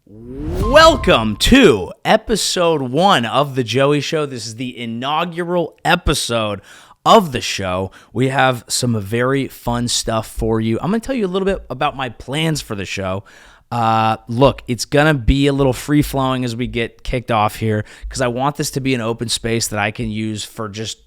Welcome to episode 1 of The Joey Show. This is the inaugural episode of the show. We have some very fun stuff for you. I'm going to tell you a little bit about my plans for the show. Look, it's going to be a little free-flowing as we get kicked off here because I want this to be an open space that I can use for just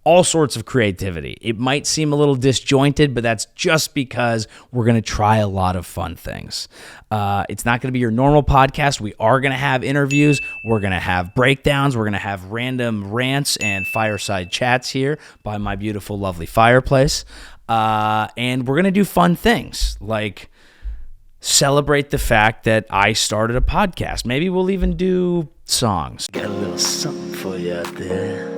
all sorts of creativity. It might seem a little disjointed, but that's just because we're going to try a lot of fun things. It's not going to be your normal podcast. We are going to have interviews. We're going to have breakdowns. We're going to have random rants and fireside chats here by my beautiful, lovely fireplace. And we're going to do fun things like celebrate the fact that I started a podcast. Maybe we'll even do songs. Got a little something for you out there.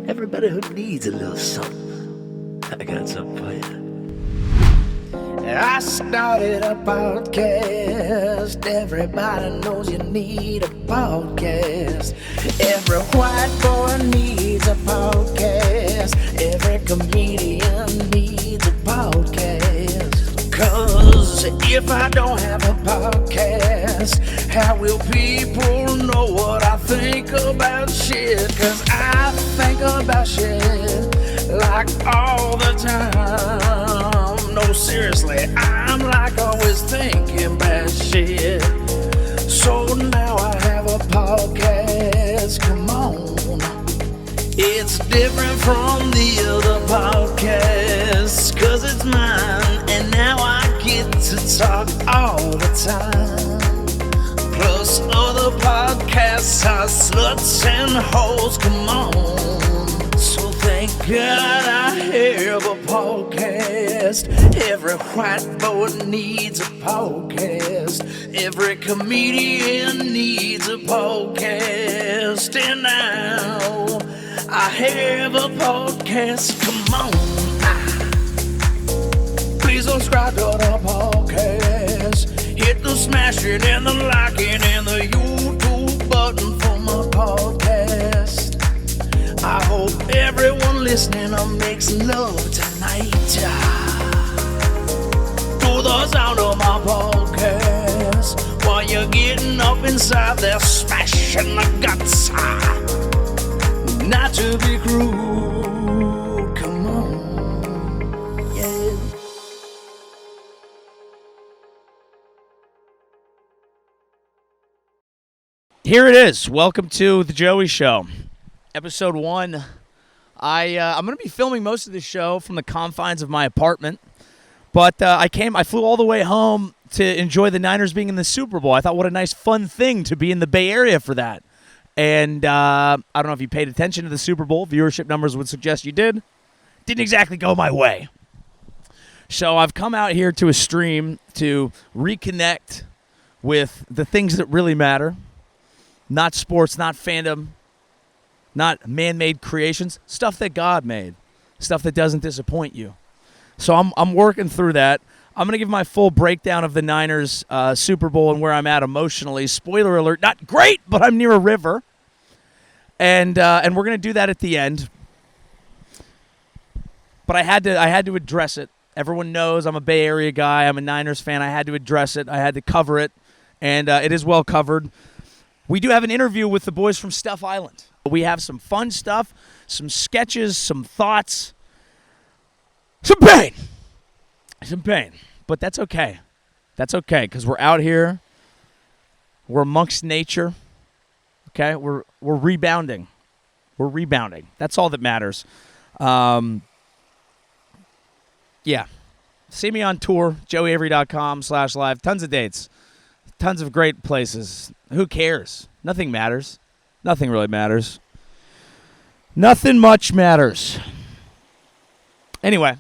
Everybody who needs a little something, I got something for you. I started a podcast. Everybody knows you need a podcast. Every white boy needs a podcast. Every comedian needs a podcast. 'Cause if I don't have a podcast, how will people know what I think about shit? 'Cause I think about shit like all the time. No, seriously, I'm like always thinking about shit. So now I have a podcast, come on. It's different from the other podcasts, 'cause it's mine, and now I get to talk all the time. Plus other podcasts are sluts and hoes, come on. So thank God I have a podcast. Every white boy needs a podcast. Every comedian needs a podcast. And now I have a podcast, come on. Please subscribe to the podcast. Hit the smashing and the liking and the YouTube button for my podcast. I hope everyone listening makes love tonight to the sound of my podcast. While you're getting up inside there smashing the guts. Not to be cruel, come on, yeah. Here it is. Welcome to The Joey Show, episode 1. I'm going to be filming most of this show from the confines of my apartment, but I flew all the way home to enjoy the Niners being in the Super Bowl. I thought, what a nice, fun thing to be in the Bay Area for that. And I don't know if you paid attention to the Super Bowl. Viewership numbers would suggest you did. Didn't exactly go my way. So I've come out here to a stream to reconnect with the things that really matter. Not sports, not fandom, not man-made creations. Stuff that God made. Stuff that doesn't disappoint you. So I'm working through that. I'm going to give my full breakdown of the Niners Super Bowl and where I'm at emotionally. Spoiler alert, not great, but I'm near a river. And we're going to do that at the end. But I had to address it. Everyone knows I'm a Bay Area guy. I'm a Niners fan. I had to address it. I had to cover it. And it is well covered. We do have an interview with the boys from Stuff Island. We have some fun stuff, some sketches, some thoughts, some pain. But that's okay. That's okay, because we're out here. We're amongst nature. Okay? We're rebounding. We're rebounding. That's all that matters. Yeah. See me on tour, joeyavery.com/live. Tons of dates. Tons of great places. Who cares? Nothing matters. Nothing really matters. Nothing much matters. Anyway,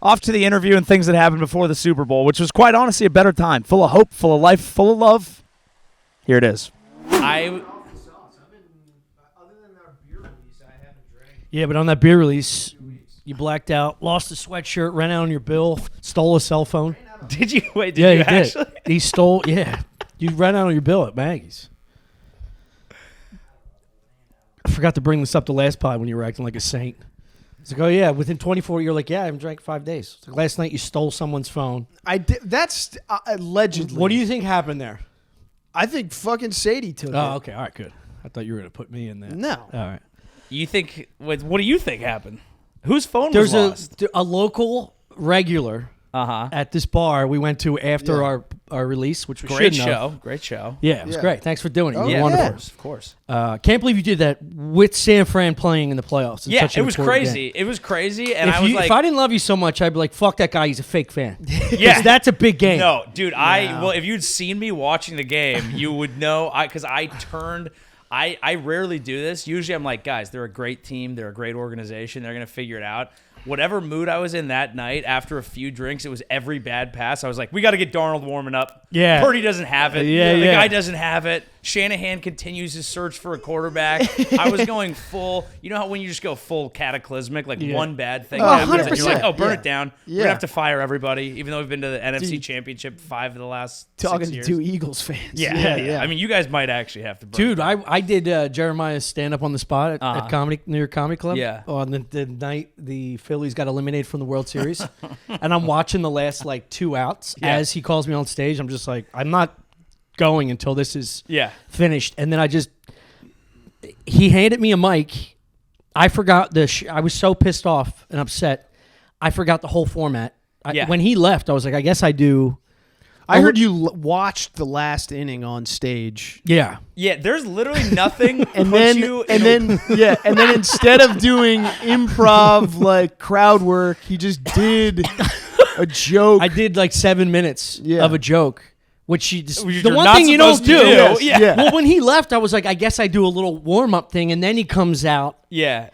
off to the interview and things that happened before the Super Bowl, which was quite honestly a better time. Full of hope, full of life, full of love. Here it is. Yeah, but on that beer release, you blacked out, lost a sweatshirt, ran out on your bill, stole a cell phone. Did you? Wait, did Yeah, you he actually? did. He stole, yeah. You ran out on your bill at Maggie's. I forgot to bring this up the last pod when you were acting like a saint. It's like, oh, yeah, within 24, you're like, yeah, I haven't drank 5 days. It's like last night you stole someone's phone. I did. That's allegedly. What do you think happened there? I think fucking Sadie took it. Oh, okay. All right, good. I thought you were going to put me in there. No. All right. You think? What do you think happened? Whose phone There's was lost? a local regular at this bar we went to after our release, which was Great show. Yeah, it was great. Thanks for doing it. Oh, You were yeah. wonderful. Of course. Can't believe you did that with San Fran playing in the playoffs. Yeah, such an it was important crazy. game. It was crazy, and If I didn't love you so much, I'd be like, "Fuck that guy. He's a fake fan." Yeah. that's a big game. No, dude. Well, if you'd seen me watching the game, you would know. Because I turned. I rarely do this. Usually, I'm like, guys, they're a great team. They're a great organization. They're gonna figure it out. Whatever mood I was in that night, after a few drinks, it was every bad pass. I was like, we got to get Darnold warming up. Yeah. Purdy doesn't have it. Yeah, the yeah. guy doesn't have it. Shanahan continues his search for a quarterback. I was going full. You know how when you just go full cataclysmic, like one bad thing happens, and you're like, 100%. oh, burn Yeah. it down. We're Yeah. gonna have to fire everybody, even though we've been to the NFC Championship 5 of the last 6 Talking years. to two Eagles fans. Yeah. I mean, you guys might actually have to burn Dude, it down. I did Jeremiah's stand up on the spot at New York Comedy Club. Yeah. On the night the Phillies got eliminated from the World Series, and I'm watching the last like 2 outs as he calls me on stage. I'm just like, I'm not going until this is finished. And then he handed me a mic. I forgot I was so pissed off and upset. I forgot the whole format. When he left, I was like, I guess I do. I heard you watched the last inning on stage. Yeah. Yeah, there's literally nothing And puts then, you and in a- then, and then instead of doing improv like crowd work, he just did a joke. I did like 7 minutes Yeah. of a joke, which the you're one not thing you don't supposed to do. do. Yes, Yeah. yeah. Well, when he left, I was like, I guess I do a little warm up thing, and then he comes out. Yeah.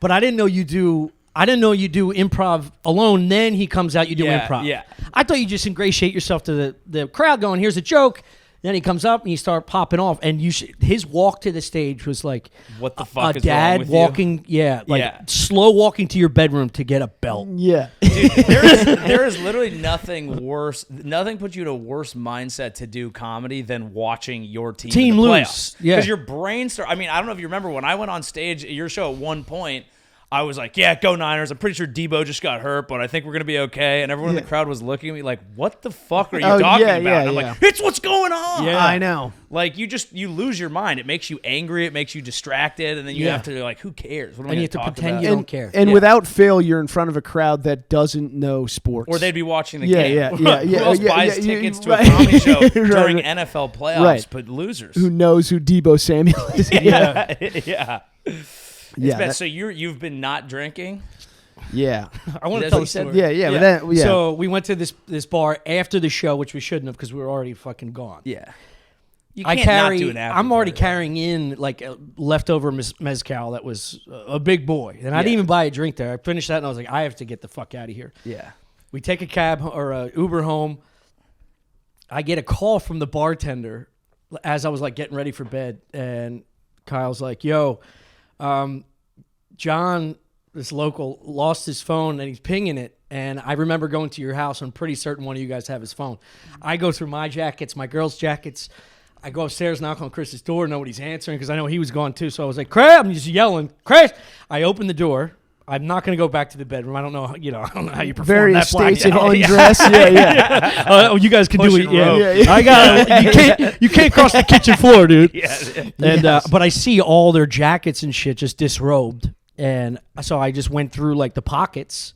But I didn't know you do. I didn't know you do improv alone. Then he comes out, you do improv. Yeah. I thought you just ingratiate yourself to the crowd, going, "Here's a joke." Then he comes up and you start popping off. And his walk to the stage was like, What the fuck a is wrong dad with walking, slow walking to your bedroom to get a belt. yeah. you? Dude, there is literally nothing worse. Nothing puts you in a worse mindset to do comedy than watching your team in the lose. playoffs. Yeah. Because your brain I mean, I don't know if you remember when I went on stage at your show at one point. I was like, yeah, go Niners. I'm pretty sure Debo just got hurt, but I think we're going to be okay. And everyone in the crowd was looking at me like, what the fuck are you talking about? And I'm like, it's what's going on. Yeah. I know. Like, you lose your mind. It makes you angry. It makes you distracted. And then you have to, like, who cares? What am I And you going have to talk pretend about? you don't care. And Yeah. without fail, you're in front of a crowd that doesn't know sports. Or they'd be watching the Yeah, game. yeah. Who else Yeah, buys yeah, tickets to right. a comedy show Right, during right. NFL playoffs? Right. But losers. who knows who Debo Samuel is. Yeah. yeah. Yeah, Been- that- so you've been not drinking? yeah. I want to That's tell what the you said? story. Yeah, but that, yeah. So we went to this bar after the show, which we shouldn't have because we were already fucking gone. Yeah. You I can't carry. not do an after I'm already party. carrying in like a leftover mezcal that was a big boy, and I didn't even buy a drink there. I finished that, and I was like, I have to get the fuck out of here. Yeah. We take a cab or a Uber home. I get a call from the bartender as I was like getting ready for bed, and Kyle's like, "Yo, John, this local, lost his phone and he's pinging it. And I remember going to your house. I'm pretty certain one of you guys have his phone. I go through my jackets, my girls' jackets. I go upstairs, knock on Chris's door. Nobody's answering because I know he was gone too. So I was like, Chris, I'm just yelling, Chris. I open the door. I'm not going to go back to the bedroom. I don't know, I don't know how you perform Various that black states of out. undress. Yeah. Oh, you guys can do it. Pushing rope. Yeah. I got. You can't cross the kitchen floor, dude. Yeah. And but I see all their jackets and shit just disrobed, and so I just went through like the pockets,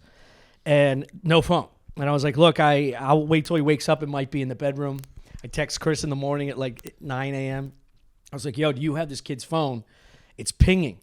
and no phone. And I was like, look, I'll wait till he wakes up. It might be in the bedroom. I text Chris in the morning at like 9 a.m. I was like, yo, do you have this kid's phone? It's pinging,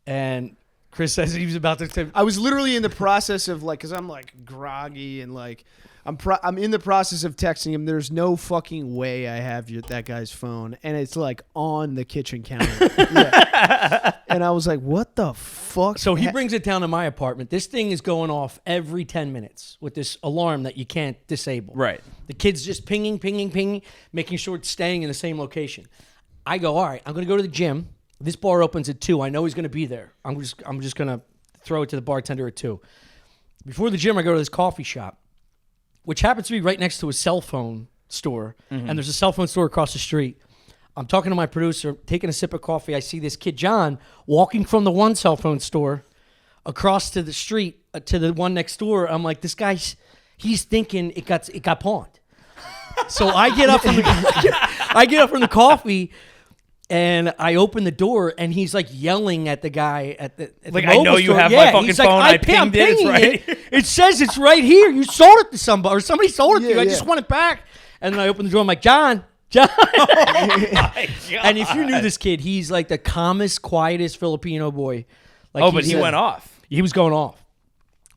and Chris says he was about to. I was literally in the process of like, cause I'm like groggy and like, I'm in the process of texting him. There's no fucking way I have that guy's phone, and it's like on the kitchen counter. Yeah. And I was like, what the fuck? So he brings it down to my apartment. This thing is going off every 10 minutes with this alarm that you can't disable. Right. The kid's just pinging, making sure it's staying in the same location. I go, all right, I'm going to go to the gym. This bar opens at 2. I know he's going to be there. I'm just going to throw it to the bartender at 2. Before the gym, I go to this coffee shop, which happens to be right next to a cell phone store. Mm-hmm. And there's a cell phone store across the street. I'm talking to my producer, taking a sip of coffee. I see this kid, John, walking from the one cell phone store across to the street to the one next door. I'm like, this guy's, he's thinking it got pawned. So I get up from the coffee, and I open the door, and he's like yelling at the guy at the Like, the I know mobile you store. have Yeah, my fucking he's like, phone. I I'm pinged it. It's pinging right it. It says it's right here. You sold it to somebody, or somebody sold it to you. I Yeah. just want it back. And then I open the door. I'm like, John. My God. And if you knew this kid, he's like the calmest, quietest Filipino boy. Like Oh, but he's he went off. He was going off.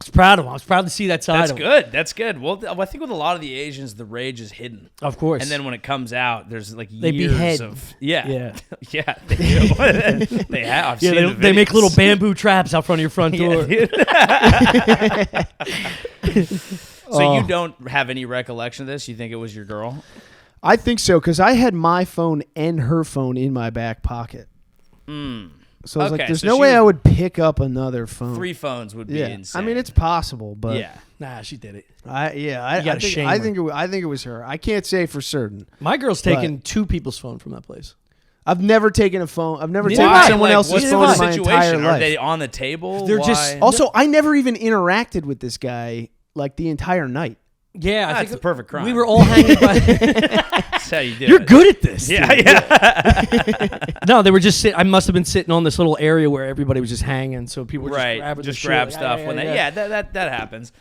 I was proud of him. I was proud to see that side That's of him. good. That's good. Well, I think with a lot of the Asians, the rage is hidden. Of course. And then when it comes out, there's like They years behead. of yeah, Yeah. yeah. They do. They have. I've Yeah, seen the they make videos. little bamboo traps out front of your front door. Yeah, dude. So you don't have any recollection of this? You think it was your girl? I think so because I had my phone and her phone in my back pocket. So I was Okay, like, "There's so no she way was- I would pick up another phone." 3 phones would be yeah, insane. I mean it's possible, but yeah. Nah, she did it. I gotta shame her. think it was her. I can't say for certain. My girl's taken 2 people's phone from that place. I've never taken a phone. I've never Neither taken have I. someone Like, else's what's phone the in my situation? entire Are life. they on the table? They're just- Why? Also, I never even interacted with this guy like the entire night. Yeah, I That's think the perfect crime. we were all hanging by. That's how you do You're it. good at this. Yeah, dude. yeah. No, they were just I must have been sitting on this little area where everybody was just hanging, so people were Right. just grabbing Just the grab shit. stuff when they. Yeah, that happens.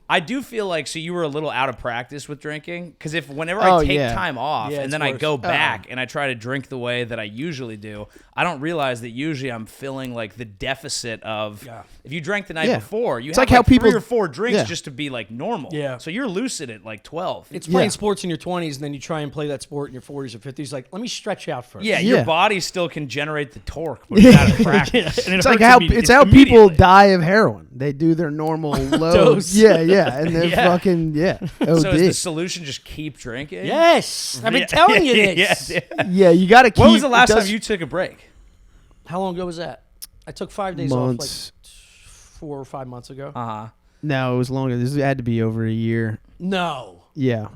I do feel like so you were a little out of practice with drinking because if whenever I Oh, take yeah. time off Yeah, and it's then I worse. go back and I try to drink the way that I usually do, I don't realize that usually I'm feeling like the deficit of Yeah. if you drank the night Yeah. before, you It's have like how people- 3 or 4 drinks Yeah. just to be like normal. Yeah. So you're lucid at like 12. It's playing Yeah. sports in your 20s, and then you try and play that sport in your 40s or 50s. Like, let me stretch out first. yeah, Yeah. your body still can generate the torque, but it's out of practice. And it It's like hurts how people immediately. die of heroin. They do their normal load. Dose. Yeah, and then Yeah. fucking OD. So is the solution just keep drinking? Yes, I've been telling you this. Yeah, you got to keep. When was the last it time does- you took a break? How long ago was that? I took 5 days Months. off, like 4 or 5 months ago. Uh-huh. No, it was longer. This had to be over a year. No, Yeah.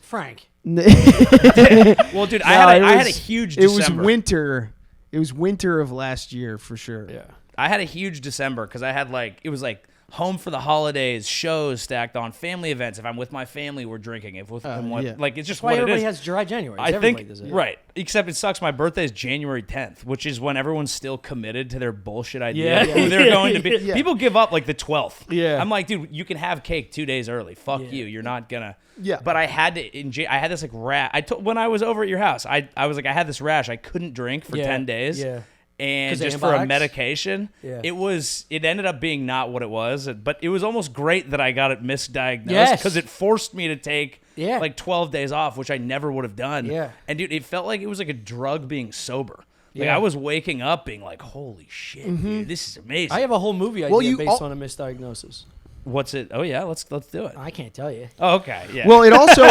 Frank. Well, dude, I had a huge It was December. winter. It was winter of last year for sure. Yeah. I had a huge December because I had it was like home for the holidays, shows stacked on, family events. If I'm with my family, we're drinking. If with I'm with, yeah. like it's just That's why what it everybody is. has dry January. I Everybody think does it. right, except it sucks. My birthday is January 10th, which is when everyone's still committed to their bullshit idea of Yeah. who they're going to be. Yeah. People give up like the 12th. Yeah. I'm like, dude, you can have cake 2 days early. Fuck you. You're not gonna. Yeah. But I had to. I had this like rash. When I was over at your house, I was like, I had this rash. I couldn't drink for Yeah. 10 days. Yeah. And 'Cause of just for a antibiotics? medication, Yeah. it ended up being not what it was, but it was almost great that I got it misdiagnosed Yes. because it forced me to take Yeah. like 12 days off, which I never would have done. Yeah. And dude, it felt like it was like a drug being sober. Like Yeah. I was waking up being like, holy shit, dude, this is amazing. I have a whole movie idea you based al- on a misdiagnosis. What's it? Oh yeah, let's do it. I can't tell you. Oh, okay, yeah. Well, it also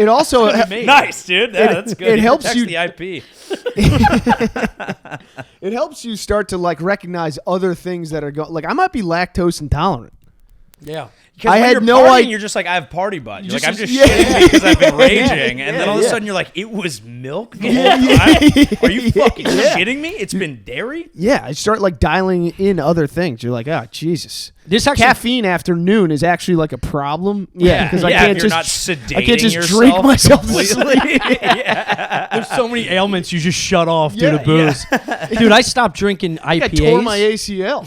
it also nice, dude. Yeah, that's good. it helps protects you- the IP. it helps you start to like recognize other things that are going. Like I might be lactose intolerant. Yeah. Because I when had you're no partying, idea- you're just like, I have party butt. You're Just- like, I'm just yeah. shitting because I've been raging. And then all of a yeah. sudden you're like, it was milk the whole time? Are you fucking shitting me? It's been dairy? Yeah, I start like dialing in other things. You're like, oh Jesus, This actually caffeine after noon is actually like a problem. Yeah, because I yeah, can't if you're just not sedating I can't just yourself drink myself to completely. sleep. There's so many ailments you just shut off due Yeah, to booze. Dude, I stopped drinking I IPAs. tore my ACL.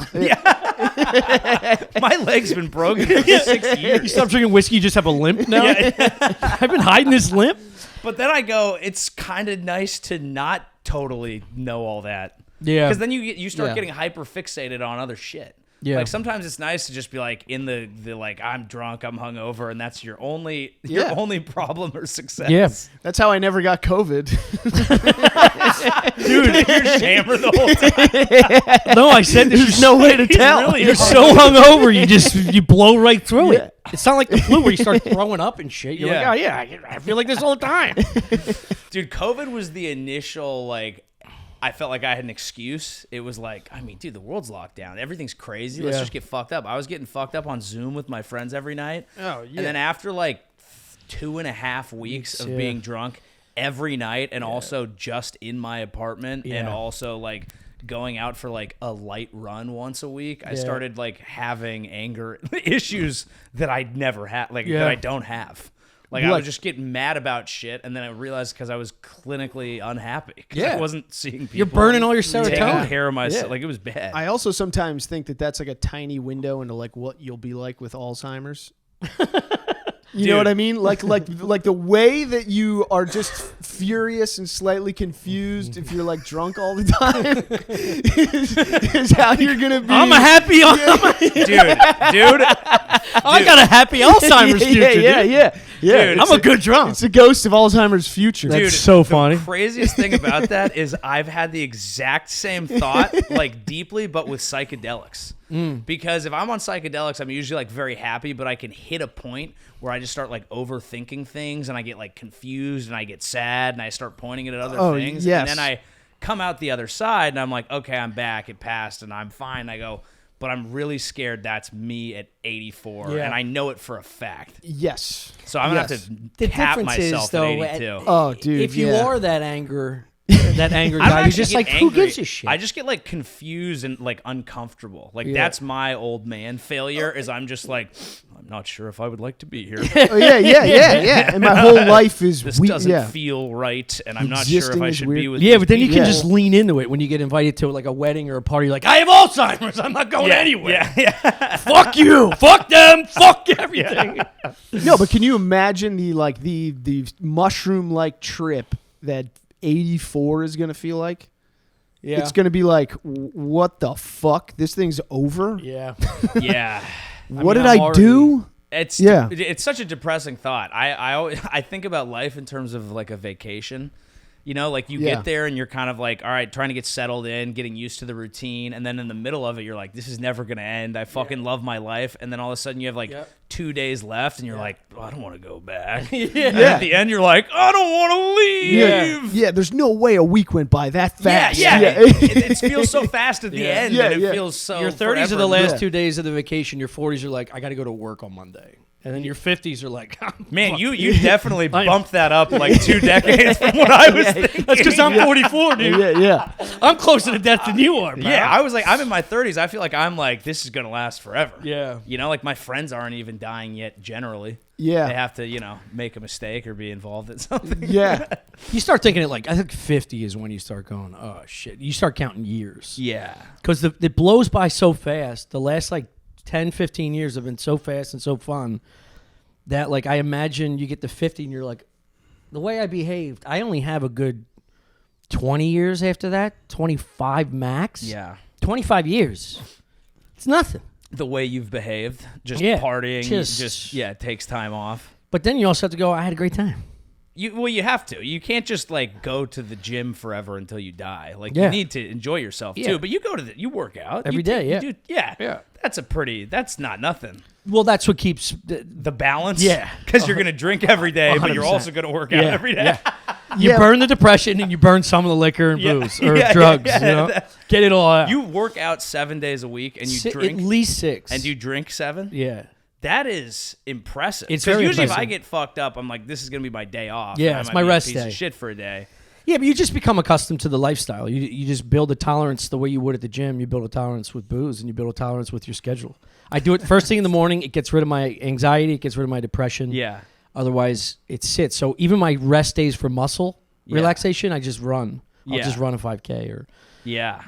My leg's been broken for 6 You years. stop drinking whiskey, you just have a limp now? I've been hiding this limp. But then I go, it's kind of nice to not totally know all that. Yeah. Because then you start Yeah. getting hyper fixated on other shit. Yeah. Like sometimes it's nice to just be like in the like I'm drunk, I'm hungover, and that's your only Yeah. problem or success. Yeah. That's how I never got COVID. Dude, you're hammered the whole time. No, I said there's no way to tell. really You're hard. so hungover, you blow right through Yeah. it. It's not like the flu where you start throwing up and shit. You're Yeah. like, oh yeah, I feel like this all the time. Dude, COVID was the initial like. I felt like I had an excuse. It was like, I mean, dude, the world's locked down. Everything's crazy. Let's Yeah. just get fucked up. I was getting fucked up on Zoom with my friends every night. Oh, yeah. And then after like 2.5 weeks of yeah. being drunk every night and also just in my apartment and Yeah. also like going out for like a light run once a week, I Yeah. started like having anger issues that I'd never had, like Yeah. that I don't have. Like I would just get mad about shit, and then I realized because I was clinically unhappy because I wasn't seeing people. You're burning all your serotonin. Taking care of myself. Like it was bad. I also sometimes think that that's like a tiny window into like what you'll be like with Alzheimer's. You know what I mean? Like the way that you are just furious and slightly confused if you're like drunk all the time is how you're gonna be. I'm a happy dude. I got a happy Alzheimer's future. Yeah. Dude, I'm a good drunk. It's a ghost of Alzheimer's future. That's so funny. The craziest thing about that is I've had the exact same thought, like deeply, but with psychedelics. Because if I'm on psychedelics, I'm usually like very happy, but I can hit a point where I just start like overthinking things and I get like confused and I get sad and I start pointing it at other things. Yes. And then I come out the other side and I'm like, okay, I'm back. It passed and I'm fine. I go, but I'm really scared that's me at 84 and I know it for a fact. Yes. So I'm going to have The to cap difference myself is, though, at 82. Oh, dude. if you are that anger I guy, don't you're actually just get like, angry. who gives a shit? I just get like confused and like uncomfortable. Like that's my old man failure is I'm just like, I'm not sure if I would like to be here. Yeah. And my whole life is This doesn't feel right, and I'm not sure if Existing I is should weird. be with Yeah, these but then you can people. just lean into it when you get invited to like a wedding or a party. You're like, I have Alzheimer's. I'm not going anywhere. Yeah. Fuck you. Fuck them. Fuck everything. No, but can you imagine the mushroom like trip that 84 is gonna feel like? Yeah. It's gonna be like, what the fuck? This thing's over. Yeah. Yeah. What did I'm I already- do? It's such a depressing thought. I think about life in terms of like a vacation. You know, like you get there and you're kind of like, all right, trying to get settled in, getting used to the routine. And then in the middle of it, you're like, this is never going to end. I fucking love my life. And then all of a sudden you have like 2 days left and you're like, oh, I don't want to go back. And at the end, you're like, I don't want to leave. Yeah, there's no way a week went by that fast. It feels so fast at the end. And it feels so Your 30s forever. are the last 2 days of the vacation. Your 40s are like, I got to go to work on Monday. And then your 50s are like, man, you definitely bumped that up like 2 decades from what I was thinking. That's because I'm 44, dude. Yeah. I'm closer to death than you are, man. Yeah, I was like, I'm in my 30s. I feel like I'm like, this is going to last forever. Yeah. You know, like my friends aren't even dying yet generally. Yeah. They have to, make a mistake or be involved in something. Yeah. You start thinking it like, I think 50 is when you start going, oh, shit. You start counting years. Yeah. Because it blows by so fast. The last like 10, 15 years have been so fast and so fun that like I imagine you get to 50 and you're like, the way I behaved, I only have a good 20 years after that, 25 max. Yeah. 25 years. It's nothing. The way you've behaved, just Yeah, partying, just- it takes time off. But then you also have to go, I had a great time. You have to. You can't just like go to the gym forever until you die. Like Yeah. you need to enjoy yourself Yeah. too. But you go to you work out Every you day, yeah. You do, yeah. That's not nothing. Well, that's what keeps... The balance, Yeah. Because you're gonna drink every day, but you're 100%. also gonna work out every day. You burn the depression and you burn some of the liquor and booze or drugs. You know? Get it all out. You work out 7 days a week and you drink at least 6. and you drink 7. Yeah. That is impressive. It's 'Cause very usually if impressive. I get fucked up, I'm like, this is gonna be my day off. Yeah, and I it's might my be a rest piece day. of shit for a day. Yeah, but you just become accustomed to the lifestyle. You just build a tolerance the way you would at the gym. You build a tolerance with booze, and you build a tolerance with your schedule. I do it first thing in the morning. It gets rid of my anxiety. It gets rid of my depression. Yeah. Otherwise, it sits. So even my rest days for muscle relaxation, I just run. I'll just run a 5K or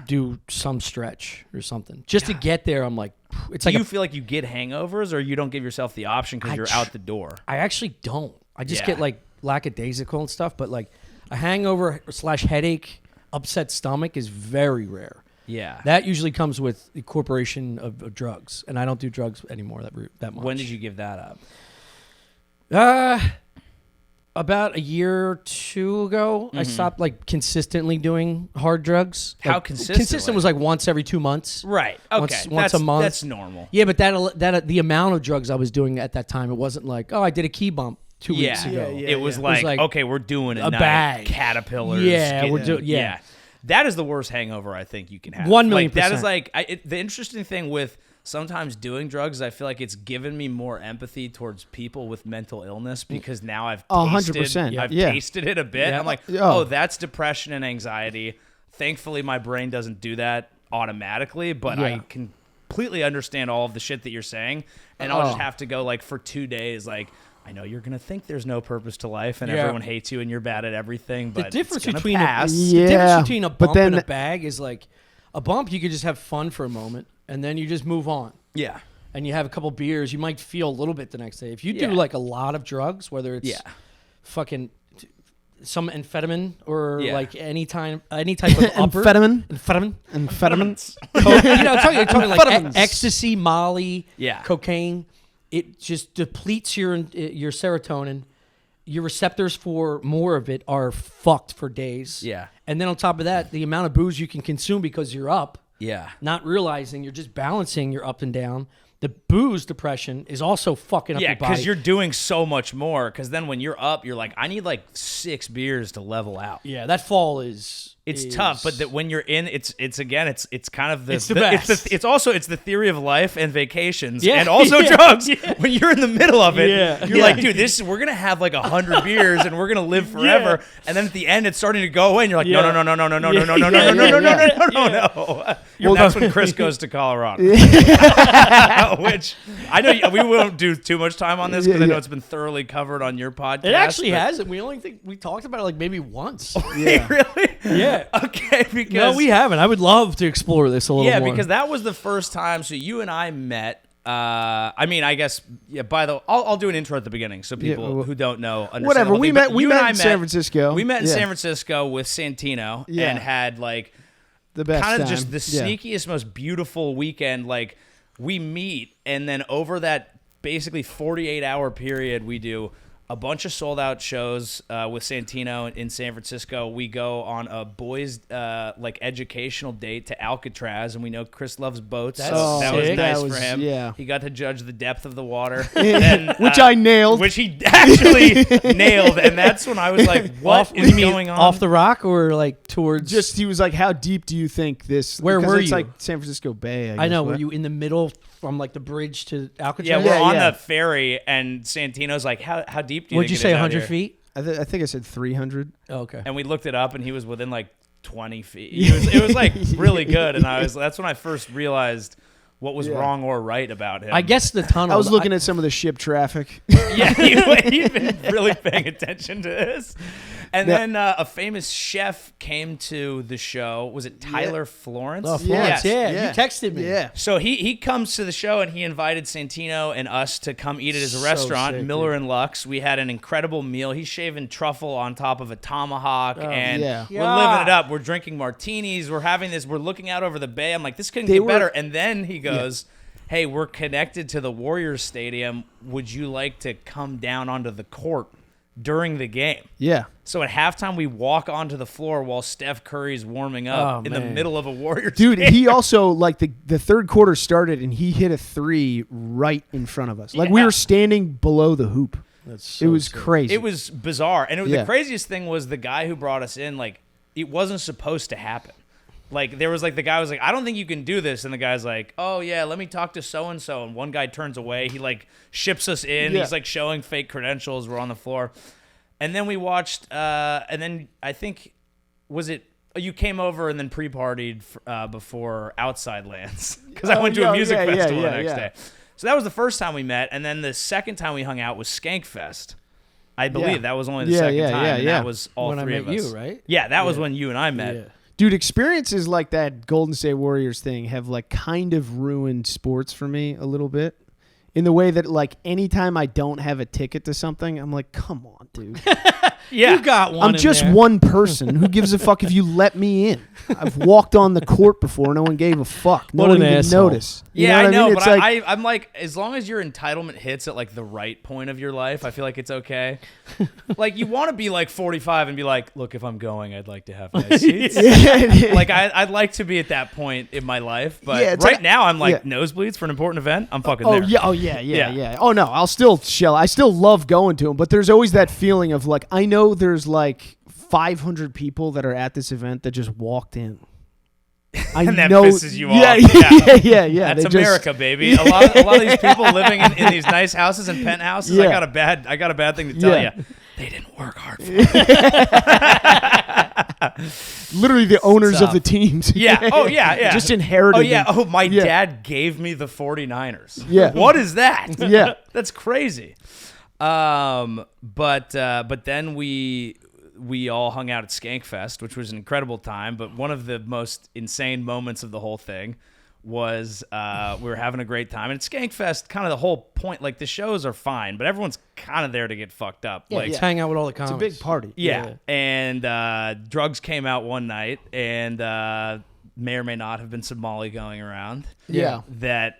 do some stretch or something. Just to get there, I'm like, it's Do like you feel like you get hangovers or you don't give yourself the option because you're out the door? I actually don't. I just Yeah. get like lackadaisical and stuff, but like a hangover / headache, upset stomach is very rare. Yeah. That usually comes with the incorporation of drugs, and I don't do drugs anymore that much. When did you give that up? About a year or 2 ago, I stopped like consistently doing hard drugs. How Like, consistently? Consistent was like once every 2 months. Right. Okay. Once a month. That's normal. Yeah, but that the amount of drugs I was doing at that time, it wasn't like, oh, I did a key bump 2 weeks ago. It was like, okay, we're doing a night. bag. Caterpillars. Yeah, getting- we're doing. Yeah. That is the worst hangover I think you can have. 1 million Like, that is percent. like the interesting thing with sometimes doing drugs. I feel like it's given me more empathy towards people with mental illness because now I've 100%. I've Yeah. tasted it a bit. Yeah. I'm like, Oh. oh, that's depression and anxiety. Thankfully, my brain doesn't do that automatically, but I completely understand all of the shit that you're saying, and I'll just have to go like for 2 days, like. I know you're gonna think there's no purpose to life and Yeah. everyone hates you and you're bad at everything, but The difference it's gonna between pass. the difference Yeah, between a but bump and then- a bag is like a bump. You could just have fun for a moment and then you just move on. Yeah. And you have a couple beers, you might feel a little bit the next day. If you do Yeah. like a lot of drugs, whether it's Yeah. fucking some amphetamine or Yeah. like any type of upper Amphetamine. amphetamines, talking like Amphetamines. ecstasy, Molly, Yeah. cocaine. It just depletes your serotonin. Your receptors for more of it are fucked for days. Yeah. And then on top of that, the amount of booze you can consume because you're up, Yeah. not realizing you're just balancing your up and down. The booze depression is also fucking up Yeah, your body. because you're doing so much more. Because then when you're up, you're like, I need like 6 beers to level out. yeah, that fall is It's tough, but that when you're in, it's kind of the It's the best. it's the theory of life and vacations Yeah, and also yeah, drugs. yeah. When you're in the middle of it, Yeah. you're like, dude, we're gonna have like 100 beers and we're gonna live forever. And then at the end, it's starting to go away, and you're like, no. And that's when Chris goes to Colorado. Which I know we won't do too much time on this because I know it's been thoroughly covered on your podcast. It actually but- hasn't. We only think we talked about it like maybe once. Really? Yeah. Okay, because No, we haven't. I would love to explore this a little more. yeah, because that was the first time. So you and I met. I mean, I guess. Yeah. I'll do an intro at the beginning so people well, who don't know understand. Whatever. the whole We thing. met. But We you and met I in San Francisco. We met in Yeah. San Francisco with Santino Yeah. and had like The best kind of time. just the Yeah. sneakiest, most beautiful weekend. Like we meet, and then over that basically 48-hour period, we do a bunch of sold-out shows with Santino in San Francisco. We go on a boys' like educational date to Alcatraz, and we know Chris loves boats. That's so that was sick. nice That for was- him. yeah. He got to judge the depth of the water, and, Which I nailed. which he actually nailed. And that's when I was like, "What is going on?" Off the rock or like towards? Just he was like, "How deep do you think this?" Where because were it's you? like San Francisco Bay. I guess, know. what? Were you in the middle from like the bridge to Alcatraz? yeah, we're Yeah, on yeah. the ferry, and Santino's like, "How deep do you Would think you it say is out 100 here?" feet? I think I said 300. Oh, okay. And we looked it up, and he was within like 20 feet. It was like really good, and that's when I first realized what was Yeah. wrong or right about him. I guess the tunnel. I was looking at some of the ship traffic. yeah, he'd been really paying attention to this. And Yeah. then a famous chef came to the show. Was it Tyler Florence? Oh, Florence, Yes. yeah. Yeah. You texted me. Yeah. So he comes to the show, and he invited Santino and us to come eat at his So restaurant, sick, Miller dude. and Lux. We had an incredible meal. He's shaving truffle on top of a tomahawk, and yeah. we're living it up. We're drinking martinis. We're having this. We're looking out over the bay. I'm like, this couldn't They get were- better. And then he goes, hey, we're connected to the Warriors Stadium. Would you like to come down onto the court during the game? Yeah. So at halftime, we walk onto the floor while Steph Curry's warming up Oh, in the man. middle of a Warriors Dude, game. he also like the third quarter started and he hit a 3 right in front of us. Like we Yeah. were standing below the hoop. That's It was crazy. It was bizarre. And Yeah. the craziest thing was the guy who brought us in, like, it wasn't supposed to happen. Like, there was, like, the guy was like, I don't think you can do this. And the guy's like, oh, yeah, let me talk to so-and-so. And one guy turns away. He, like, ships us in. Yeah. He's, like, showing fake credentials. We're on the floor. And then we watched, and then I think, was it, you came over and then pre-partied before Outside Lands. Because I went to a music festival the next day. So that was the first time we met. And then the second time we hung out was Skankfest. I believe Yeah. that was only the Yeah, second yeah, time. yeah, and yeah. that was all when I three met of us. you, right? Yeah, that was Yeah. when you and I met. Yeah. Dude, experiences like that Golden State Warriors thing have like kind of ruined sports for me a little bit. In the way that like anytime I don't have a ticket to something, I'm like, come on, dude. Yeah. You got one. I'm in just there. one person. Who gives a fuck if you let me in? I've walked on the court before. No one gave a fuck. No What one an even asshole. noticed. You Yeah, know I what know, mean? but It's like, I'm like, as long as your entitlement hits at like the right point of your life, I feel like it's okay. Like you want to be like 45 and be like, look, if I'm going, I'd like to have nice seats. Like I'd like to be at that point in my life, but Yeah, it's right like- now I'm like yeah. nosebleeds for an important event. I'm fucking oh there. yeah, oh yeah, yeah, Yeah. yeah. Oh no, I'll still shell. I still love going to them, but there's always that feeling of like I know there's like 500 people that are at this event that just walked in. I And that know, pisses you yeah, off. Yeah, yeah. That's They just- America, baby. A lot of these people living in these nice houses and penthouses. I Yeah. got a bad thing to tell Yeah. you. They didn't work hard for it. Literally the owners Sup? of the teams. Yeah. Oh yeah. Yeah. Just inherited. Oh yeah. them. Oh, my Yeah. dad gave me the 49ers. Yeah. What is that? Yeah. That's crazy. But then we all hung out at Skankfest, which was an incredible time. But one of the most insane moments of the whole thing was we were having a great time. And at Skankfest, kind of the whole point, like the shows are fine, but everyone's kind of there to get fucked up. Yeah, like, just hang out with all the comics. It's a big party. yeah. And drugs came out one night, and may or may not have been some Molly going around. Yeah. That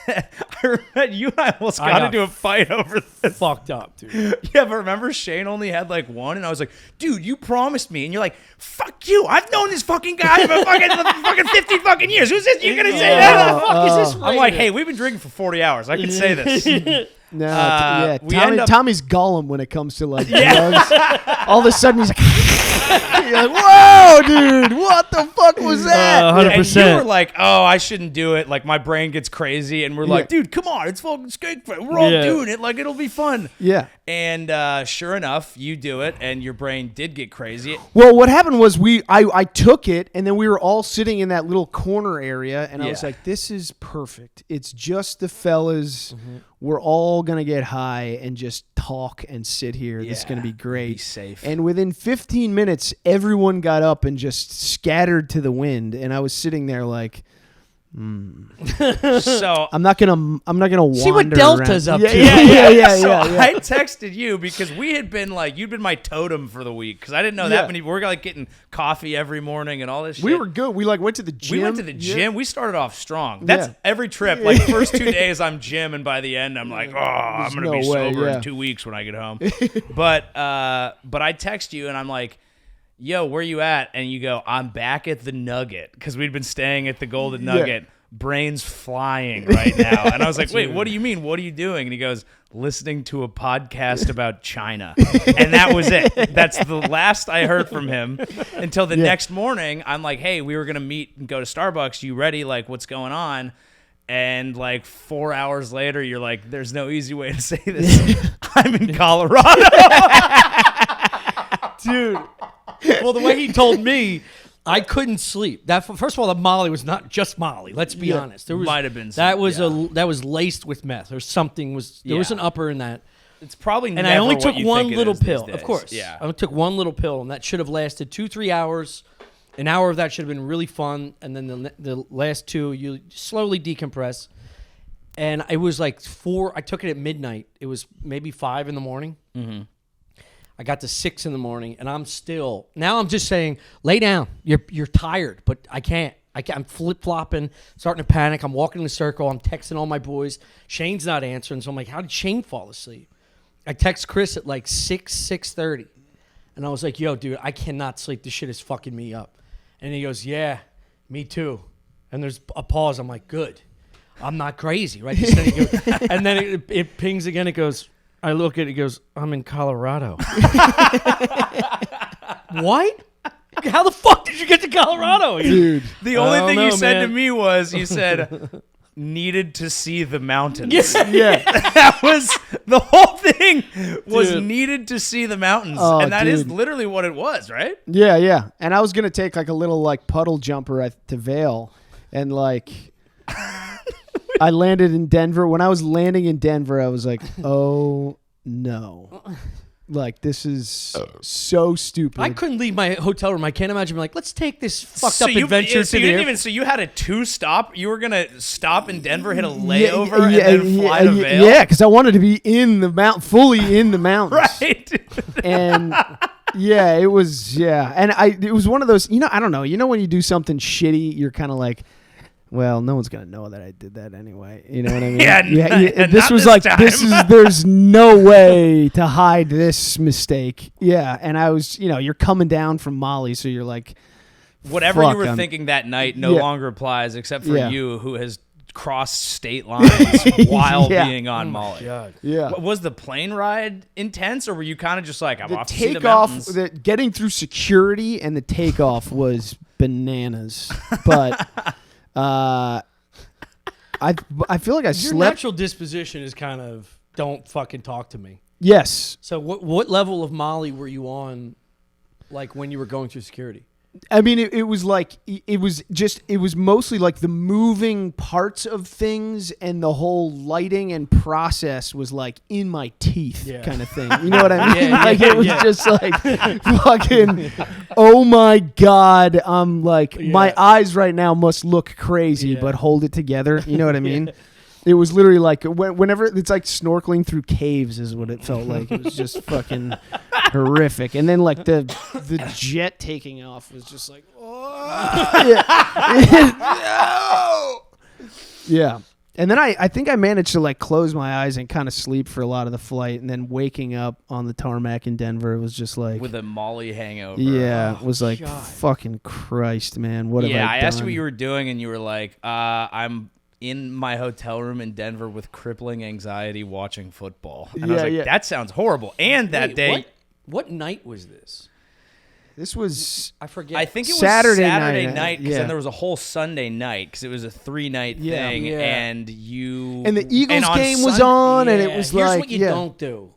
I remember you and I almost got into a fight over this. Fucked up, dude. Yeah, but remember Shane only had like one, and I was like, dude, you promised me. And you're like, fuck you. I've known this fucking guy for fucking 50 fucking years. Who's this? You're going to say that? What the fuck is this? I'm like, hey, we've been drinking for 40 hours. I can say this. No, we end up- Tommy's Gollum when it comes to like drugs. All of a sudden he's like, you're like, whoa, dude, what the fuck was that? 100%. And you were like, oh, I shouldn't do it. Like, my brain gets crazy. And we're like, dude, come on. It's fucking Skankfest. We're all doing it. Like, it'll be fun. Yeah. And sure enough, you do it, and your brain did get crazy. Well, what happened was I took it, and then we were all sitting in that little corner area, and I was like, this is perfect. It's just the fellas. Mm-hmm. We're all going to get high and just talk and sit here. This is going to be great. Be safe. And within 15 minutes, everyone got up and just scattered to the wind, and I was sitting there like, So I'm not gonna wander See what Delta's around. up to. Yeah. So I texted you because we had been like, you'd been my totem for the week because I didn't know that many. We're like getting coffee every morning and all this shit. We were good. We like went to the gym. We went to the gym. We started off strong. That's every trip. Like first 2 days, I'm gym, and by the end, I'm like, oh, I'm gonna be sober in 2 weeks when I get home. But I text you and I'm like, yo, where you at? And you go, I'm back at the Nugget because we'd been staying at the Golden Nugget. Brains flying right now. And I was like, wait, what do you mean? What are you doing? And he goes, listening to a podcast about China. And that was it. That's the last I heard from him until the next morning. I'm like, hey, we were going to meet and go to Starbucks. You ready? Like, what's going on? And like 4 hours later, you're like, there's no easy way to say this. I'm in Colorado. Dude. Well, the way he told me, I couldn't sleep. That first of all, the Molly was not just Molly. Let's be honest. There was Might have been that some, was that was laced with meth or something. There was an upper in that. It's probably And never I only what took you one think it little is these pill. days. Of course. Yeah. I only took one little pill, and that should have lasted 2-3 hours. An hour of that should have been really fun, and then the last 2 you slowly decompress. And it was like 4. I took it at midnight. It was maybe 5 in the morning. Mm-hmm. I got to 6 in the morning, and I'm still. Now I'm just saying, lay down. You're tired, but I can't. I'm flip flopping, starting to panic. I'm walking in a circle. I'm texting all my boys. Shane's not answering, so I'm like, how did Shane fall asleep? I text Chris at like 6:30, and I was like, yo, dude, I cannot sleep. This shit is fucking me up. And he goes, yeah, me too. And there's a pause. I'm like, good. I'm not crazy, right? And then it pings again. It goes. I look at it, goes, I'm in Colorado. What? How the fuck did you get to Colorado? Dude. The only thing you said to me was, you said, needed to see the mountains. Yeah. That was, the whole thing was Dude. needed to see the mountains. Oh, and that is dude. literally what it was, right? Yeah. And I was gonna take like a little like puddle jumper to Vail, and like I landed in Denver. When I was landing in Denver, I was like, oh no. Like, this is so stupid. I couldn't leave my hotel room. I can't imagine being like, let's take this fucked So up you, adventure so to you the didn't airport. even, so you had a 2-stop. You were gonna stop in Denver, hit a layover, and then fly to Vail. Yeah, because I wanted to be in the mountain, fully in the mountains. Right. And yeah, it was, and it was one of those, I don't know, when you do something shitty, you're kind of like, well, no one's gonna know that I did that anyway. You know what I mean? Yeah, this not was this like time. there's no way to hide this mistake. Yeah, and I was, you're coming down from Molly, so you're like, Whatever fuck, you were I'm- thinking that night no Yeah. longer applies, except for Yeah. you, who has crossed state lines while Yeah. being on Molly. Yeah. Was the plane ride intense, or were you kind of just like, I'm The off to see the takeoff, mountains? getting through security and the takeoff was bananas. But I feel like I Your slept. natural disposition is kind of, don't fucking talk to me. Yes. So what level of Molly were you on, like when you were going through security? I mean, it was like it was mostly like the moving parts of things, and the whole lighting and process was like in my teeth, kind of thing. You know what I mean? Yeah, like it was just like fucking. Oh my god! I'm like my eyes right now must look crazy, but hold it together. You know what I mean? It was literally like whenever it's like snorkeling through caves is what it felt like. It was just fucking horrific. And then like the jet taking off was just like, oh. Yeah. And then I think I managed to like close my eyes and kind of sleep for a lot of the flight, and then waking up on the tarmac in Denver, it was just like with a Molly hangover. Yeah, it was like fucking Christ, man. What have I done? I asked you what you were doing, and you were like, I'm in my hotel room in Denver with crippling anxiety watching football. And I was like, that sounds horrible. And that day... What night was this? This was... I forget. I think it was Saturday night, because then there was a whole Sunday night, because it was a 3-night thing, and you... And the Eagles game was on, and it was Here's like... what you don't do.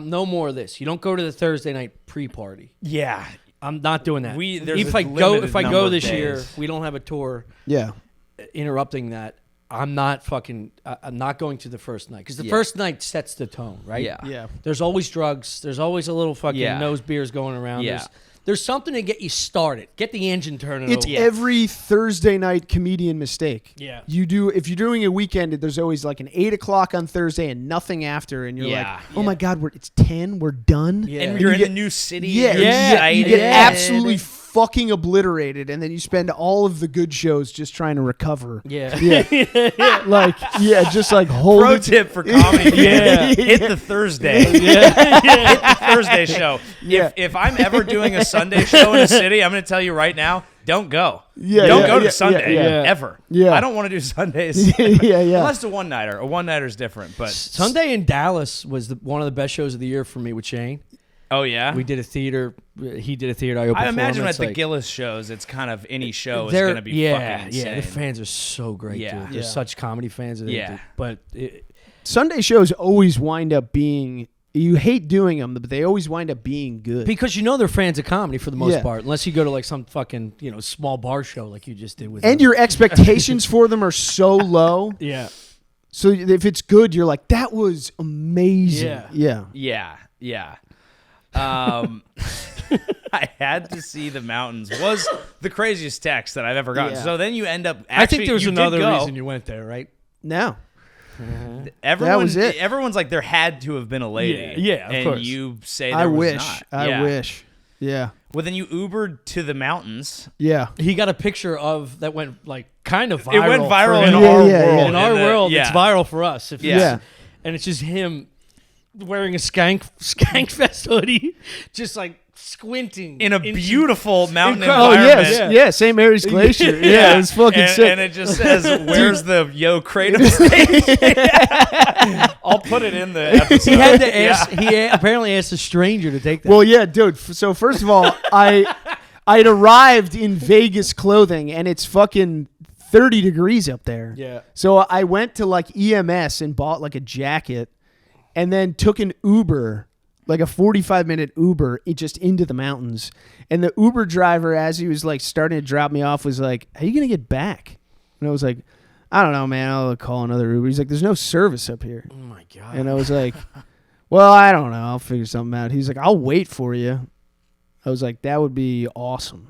No more of this. You don't go to the Thursday night pre-party. Yeah. I'm not doing that. If I go this year, we don't have a tour. Yeah. Interrupting that. I'm not going to the first night, because the first night sets the tone, right? Yeah. There's always drugs. There's always a little fucking nose beers going around. Yeah. There's something to get you started. Get the engine turning. It's every Thursday night comedian mistake. Yeah. You do, if you're doing a weekend, there's always like an 8 o'clock on Thursday and nothing after, and you're like, oh my God, it's 10, we're done. Yeah. And you're in the new city. Yeah. You get absolutely fucking obliterated, and then you spend all of the good shows just trying to recover. Yeah. Just like hold Pro it. tip for comedy. Hit the Thursday. Hit the Thursday show. If I'm ever doing a Sunday show in a city, I'm going to tell you right now, don't go. Don't go to Sunday ever. Yeah. I don't want to do Sundays. Unless it's a one-nighter. A one-nighter's different. But Sunday in Dallas was one of the best shows of the year for me with Shane. Oh, yeah? We did a theater. He did a theater. I opened I imagine for him. at the Gillis shows, it's kind of any show is going to be fucking insane. Yeah, the fans are so great, dude. They're such comedy fans. But Sunday shows always wind up being... You hate doing them, but they always wind up being good. Because they're fans of comedy for the most part, unless you go to like some fucking small bar show like you just did with and your expectations for them are so low. Yeah. So if it's good, you're like, that was amazing. Yeah. I had to see the mountains was the craziest text that I've ever gotten. So then you end up actually, I think there's another reason you went there, right? No. That was it. Everyone's like, there had to have been a lady. Yeah, of course. And you say there was not. I wish. Yeah. Well, then you Ubered to the mountains. Yeah. He got a picture of that went like kind of viral. It went viral in our our world. world. In our world, it's viral for us. And it's just him wearing a Skankfest hoodie, just like squinting in a beautiful mountain Oh environment. yes, St. Mary's Glacier. Yeah, it's fucking sick. And it just says, "Where's the Yo Kratom stage?" I'll put it in the episode. He had to ask. He apparently asked a stranger to take that. Well, yeah, dude. So first of all, I'd arrived in Vegas clothing, and it's fucking 30 degrees up there. Yeah. So I went to like EMS and bought like a jacket, and then took an Uber, like a 45-minute Uber, just into the mountains. And the Uber driver, as he was like starting to drop me off, was like, "How are you gonna get back?" And I was like, "I don't know, man. I'll call another Uber." He's like, "There's no service up here." Oh my God. And I was like, "Well, I don't know. I'll figure something out." He's like, "I'll wait for you." I was like, "That would be awesome."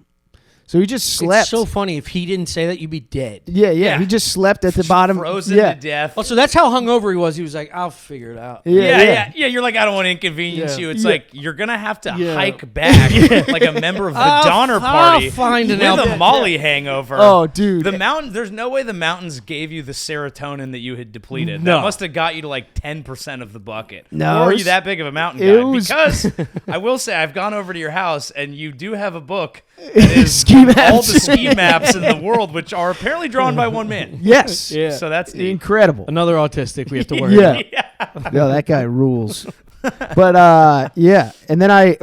So he just slept. It's so funny. If he didn't say that, you'd be dead. Yeah. He just slept at the bottom. Frozen to death. Oh, so that's how hungover he was. He was like, "I'll figure it out." Yeah. You're like, I don't want to inconvenience you. It's like, you're going to have to hike back like a member of the Donner Party I'll find with a Molly hangover. Oh, dude. The mountain, there's no way the mountains gave you the serotonin that you had depleted. No. That must have got you to like 10% of the bucket. No, Or are it you that big of a mountain it guy? was- Because I will say, I've gone over to your house and you do have a book that is Ski maps. all the ski maps in the world, which are apparently drawn by one man. Yes. Yeah. So that's neat. Incredible. Another autistic we have to worry Yeah. about. No, that guy rules. But and then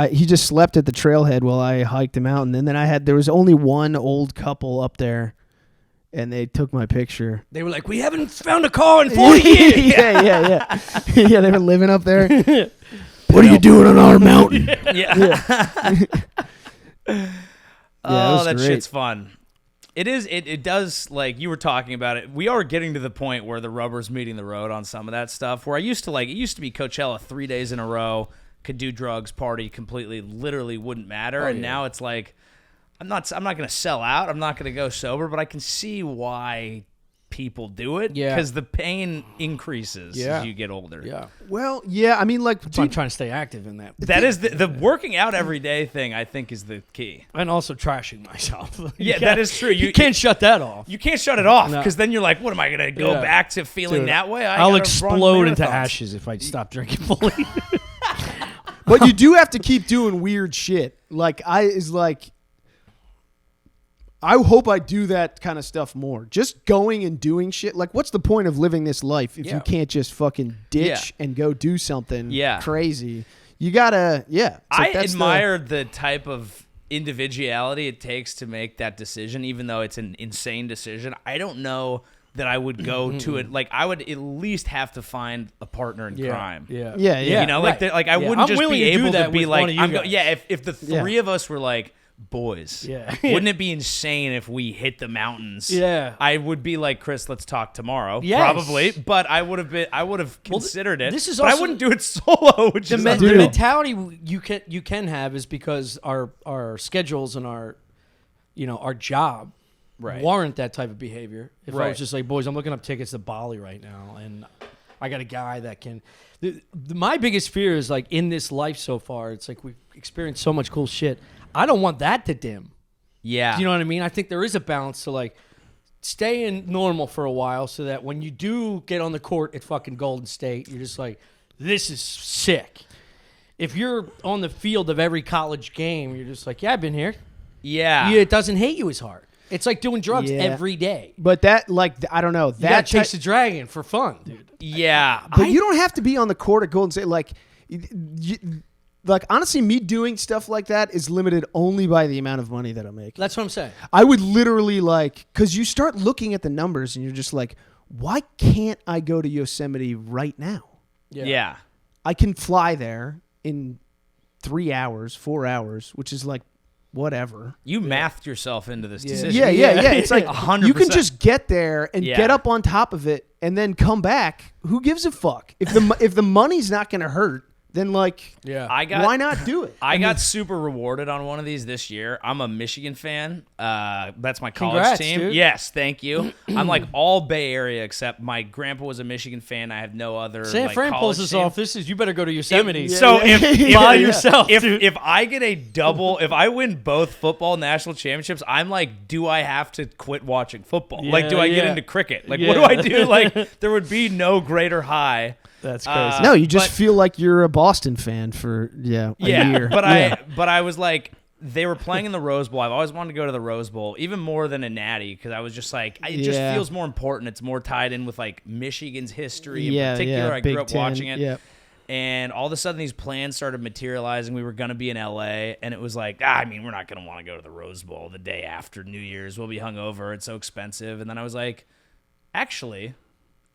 he just slept at the trailhead while I hiked him out, and then there was only one old couple up there, and they took my picture. They were like, "We haven't found a car in 40 years." Yeah. Yeah, they were living up there. What are you doing on our mountain? Yeah. Oh, that great. shit's fun. It is. It does, like you were talking about it. We are getting to the point where the rubber's meeting the road on some of that stuff. Where I used to it used to be Coachella 3 days in a row, could do drugs, party completely, literally wouldn't matter. And now it's like, I'm not going to sell out. I'm not going to go sober, but I can see why people do it. Yeah. Because the pain increases Yeah. as you get older. Yeah. Well, yeah, I mean, like, So I'm dude, trying to stay active in that. That is the working out every day thing, I think, is the key. And also trashing myself. Yeah, that is true. You can't shut that off. You can't shut it off No. because then you're like, what am I going to go Yeah. back to feeling Dude, that way? I'll gotta explode run into marathons. ashes if I stop drinking fully. but you do have to keep doing weird shit. I hope I do that kind of stuff more. Just going and doing shit. Like, what's the point of living this life if Yeah. you can't just fucking ditch and go do something Yeah. crazy? You gotta, yeah. It's like, I that's admire the type of individuality it takes to make that decision, even though it's an insane decision. I don't know that I would go to it. Like, I would at least have to find a partner in crime. Yeah. Yeah, yeah. You know, like, right. I Yeah. wouldn't I'm just willing be to do able to that be with like, one of you guys. yeah, if the three of us were like, boys, Yeah. wouldn't it be insane if we hit the mountains? Yeah. I would be like, Chris, let's talk tomorrow. Yes. Probably, but I would have considered it. this is but I also- wouldn't do it solo, which The, is the unreal. mentality you can have is because our schedules and our job Right. warrant that type of behavior. If I Right. was just like, boys, I'm looking up tickets to Bali right now, and I got a guy that can. My biggest fear is like in this life so far, it's like we've experienced so much cool shit. I don't want that to dim. Yeah. You know what I mean? I think there is a balance to like staying normal for a while so that when you do get on the court at fucking Golden State, you're just like, this is sick. If you're on the field of every college game, you're just like, yeah, I've been here. Yeah. It doesn't hate you as hard. It's like doing drugs Yeah. every day. But that, like, I don't know. You gotta That chase the dragon for fun, dude. Yeah. But you don't have to be on the court at Golden State. Like, honestly, me doing stuff like that is limited only by the amount of money that I'm making. That's what I'm saying. I would literally because you start looking at the numbers and you're just like, why can't I go to Yosemite right now? Yeah. I can fly there in 3 hours, 4 hours, which is like whatever. You mathed yourself into this decision. Yeah. It's like 100%. you can just get there and Yeah. get up on top of it and then come back. Who gives a fuck? If the money's not going to hurt, then like, Yeah. why not do it? I got super rewarded on one of these this year. I'm a Michigan fan. That's my college Congrats, team. dude. Yes, thank you. I'm like all Bay Area except my grandpa was a Michigan fan. I have no other. San like, Fran college pulls us team. off. This is you better go to Yosemite. So if By yourself, dude. if I get a double, if I win both football national championships, I'm like, do I have to quit watching football? Like, do I get yeah. into cricket? Like, Yeah. what do I do? Like, there would be no greater high. That's crazy. No, you just but- feel like you're a Boston fan for a year. But Yeah. I was like, they were playing in the Rose Bowl. I've always wanted to go to the Rose Bowl, even more than a Natty, because I was just like, it just Yeah. feels more important. It's more tied in with like Michigan's history in Yeah, particular. yeah, I Big grew up Ten, watching it. yep. And all of a sudden, these plans started materializing. We were going to be in LA, and it was like, I mean, we're not going to want to go to the Rose Bowl the day after New Year's. We'll be hungover. It's so expensive. And then I was like, actually,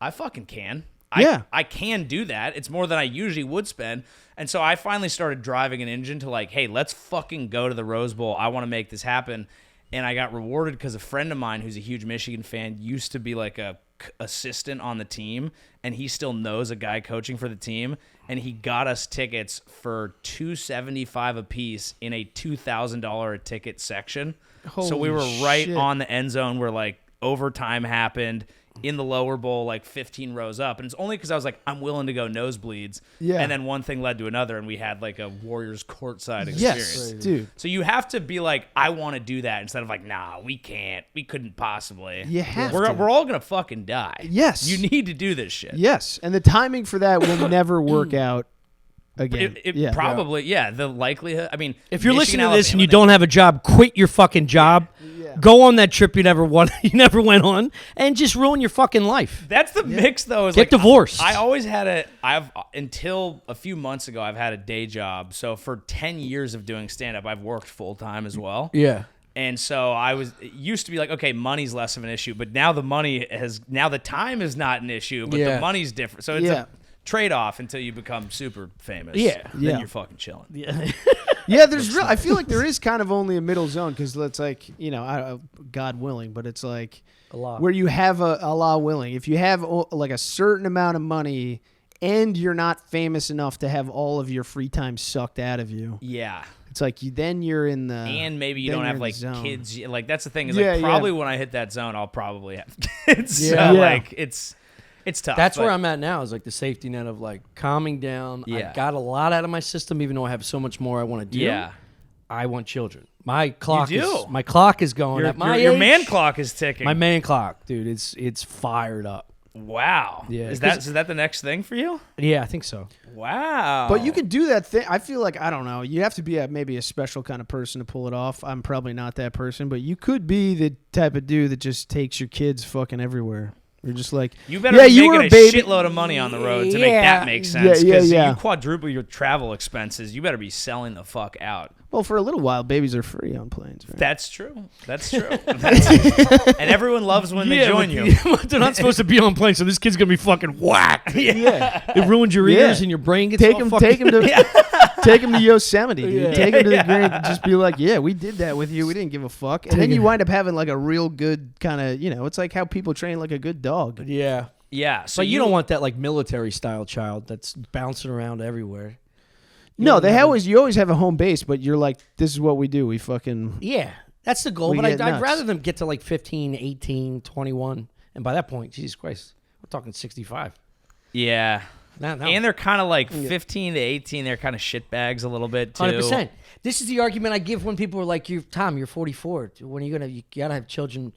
I fucking can. I can do that. It's more than I usually would spend. And so I finally started driving an engine to like, hey, let's fucking go to the Rose Bowl. I want to make this happen. And I got rewarded because a friend of mine who's a huge Michigan fan used to be like a assistant on the team, and he still knows a guy coaching for the team, and he got us tickets for $275 a piece in a $2,000 a ticket section. So we were Holy right shit. on the end zone where like overtime happened in the lower bowl, like 15 rows up. And it's only because I was like, I'm willing to go nosebleeds. Yeah. And then one thing led to another, and we had like a Warriors courtside Yes, experience. dude. So you have to be like, I want to do that, instead of like, nah, we can't. We couldn't possibly. You have we're, to. We're all going to fucking die. Yes. You need to do this shit. Yes, and the timing for that will never work out again. It probably, yeah, the likelihood. I mean, If you're Michigan, listening to this and Alabama, you don't have a job, quit your fucking job. Go on that trip you never went on, and just ruin your fucking life. That's the mix, though. Is Get like, divorced. I always had until a few months ago, I've had a day job. So for 10 years of doing stand-up, I've worked full-time as well. Yeah. And so it used to be like, okay, money's less of an issue, but now the time is not an issue, but Yeah. the money's different. So it's a trade-off until you become super famous. Yeah. Then Yeah. you're fucking chilling. Yeah. Yeah, I feel like there is kind of only a middle zone because it's like, God willing, but it's like Allah. where you have Allah willing. If you have like a certain amount of money and you're not famous enough to have all of your free time sucked out of you, Yeah. it's like then you're in the And maybe you then don't you're have in like the zone. kids. Like that's the thing is Yeah, like yeah. probably when I hit that zone, I'll probably have kids. Yeah. So Yeah. like it's tough. That's but- where I'm at now, is like the safety net of like calming down. Yeah. I got a lot out of my system, even though I have so much more I want to do. Yeah. I want children. My clock do? is my clock is going at my Your age. man clock is ticking. My man clock, dude. It's fired up. Wow. Yeah, Is 'cause- that the next thing for you? Yeah, I think so. Wow. But you can do that thing. I feel like, I don't know, you have to be maybe a special kind of person to pull it off. I'm probably not that person, but you could be the type of dude that just takes your kids fucking everywhere. You're just like, You better yeah, be you were making a a baby. shitload of money on the road to make Yeah. that make Yeah, sense. yeah, Because yeah. you quadruple your travel expenses. You better be selling the fuck out. Well, for a little while, babies are free on planes, right? That's true. And everyone loves when they join you. They're not supposed to be on plane, so this kid's gonna be fucking whacked. Yeah. It ruins your Yeah. ears and your brain gets Take all him, fucking- take him to, take him to Yosemite, dude. Yeah. Take him to the grave and just be like, yeah, we did that with you. We didn't give a fuck. And then you wind up having like a real good kind of, it's like how people train like a good dog. Yeah. Yeah. So But you don't want that like military style child that's bouncing around everywhere. No, you always have a home base, but you're like, this is what we do. We fucking Yeah, that's the goal. We But get I'd nuts. rather them get to like 15, 18, 21. And by that point, Jesus Christ, we're talking 65. Yeah. No. And they're kind of like 15 to 18. They're kind of shitbags a little bit too. 100%. This is the argument I give when people are like, you're 44. When are you gotta have children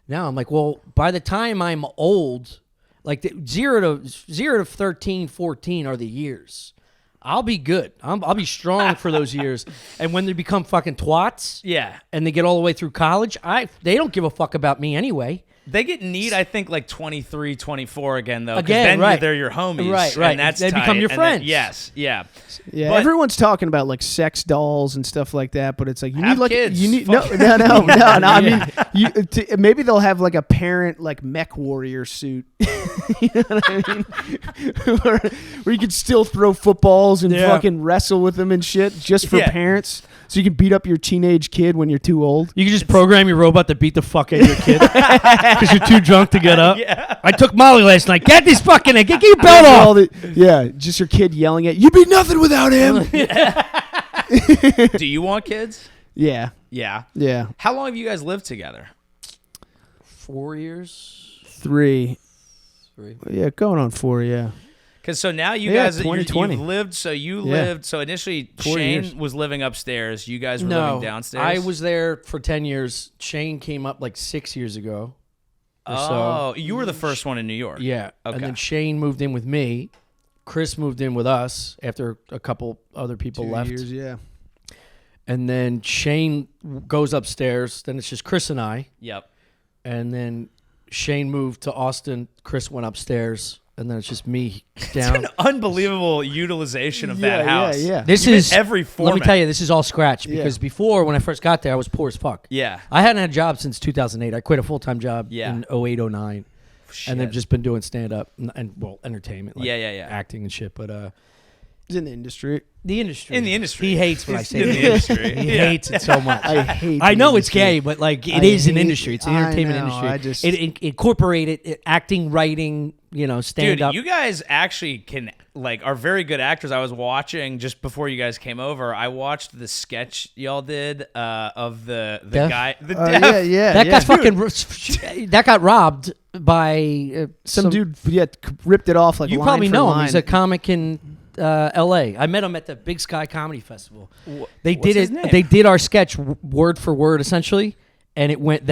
now? I'm like, well, by the time I'm old, like the 0 to 13, 14 are the years. I'll be good. I'll be strong for those years. And when they become fucking twats, Yeah. and they get all the way through college, they don't give a fuck about me anyway. They get neat, I think, like 23, 24 again, though. 'cause Again, then right. they're your homies. Right, right. And that's They become tight. your And friends. Yes, yeah. Yeah, But- everyone's talking about like sex dolls and stuff like that, but it's like you Have need like kids. you need Fuck. no. I mean, maybe they'll have like a parent like mech warrior suit. You know what I mean? where you can still throw footballs and fucking wrestle with them and shit, just for Yeah. parents, so you can beat up your teenage kid when you're too old. You can just program your robot to beat the fuck out of your kid because you're too drunk to get up. Yeah. I took Molly last night. Get this fucking get your belt off. Just your kid yelling at you. You'd be nothing without him. Do you want kids? Yeah, Yeah. yeah. How long have you guys lived together? 4 years. 3. 3. Yeah, going on 4. Yeah. Because so now you Yeah, guys, 2020. you've lived, so you Yeah. lived, so initially 4 Shane years. was living upstairs. You guys were No, living downstairs? I was there for 10 years. Shane came up like 6 years ago. Or Oh, you were the first one in New York. Yeah. Okay. And then Shane moved in with me. Chris moved in with us after a couple other people 2 left. years, yeah. And then Shane goes upstairs. Then it's just Chris and I. Yep. And then Shane moved to Austin. Chris went upstairs. And then it's just me down. An unbelievable utilization of that Yeah, house. yeah. This You is meant every Let format. me tell you, this is all scratch Yeah. because before, when I first got there, I was poor as fuck. Yeah. I hadn't had a job since 2008. I quit a full time job Yeah. in 08, 09. And they've Shit. just been doing stand up and entertainment, like Yeah. acting and shit. But It's in the industry. the industry, In the industry. he hates when I It's say in that. the industry. He Yeah. hates it so much. I hate. I the know it's industry. gay, but like it I is an hate- industry. It's an I entertainment know, industry. I just- it incorporated acting, writing, stand Dude, up. you guys actually are very good actors. I was watching just before you guys came over. I watched the sketch y'all did of the Deaf? guy, the Oh, deaf. yeah. that got fucking that got robbed by Some dude, ripped it off like You line probably for know him. line. He's a comic in L.A. I met him at the Big Sky Comedy Festival. They what's did his it. name? They did our sketch word for word, essentially, and it went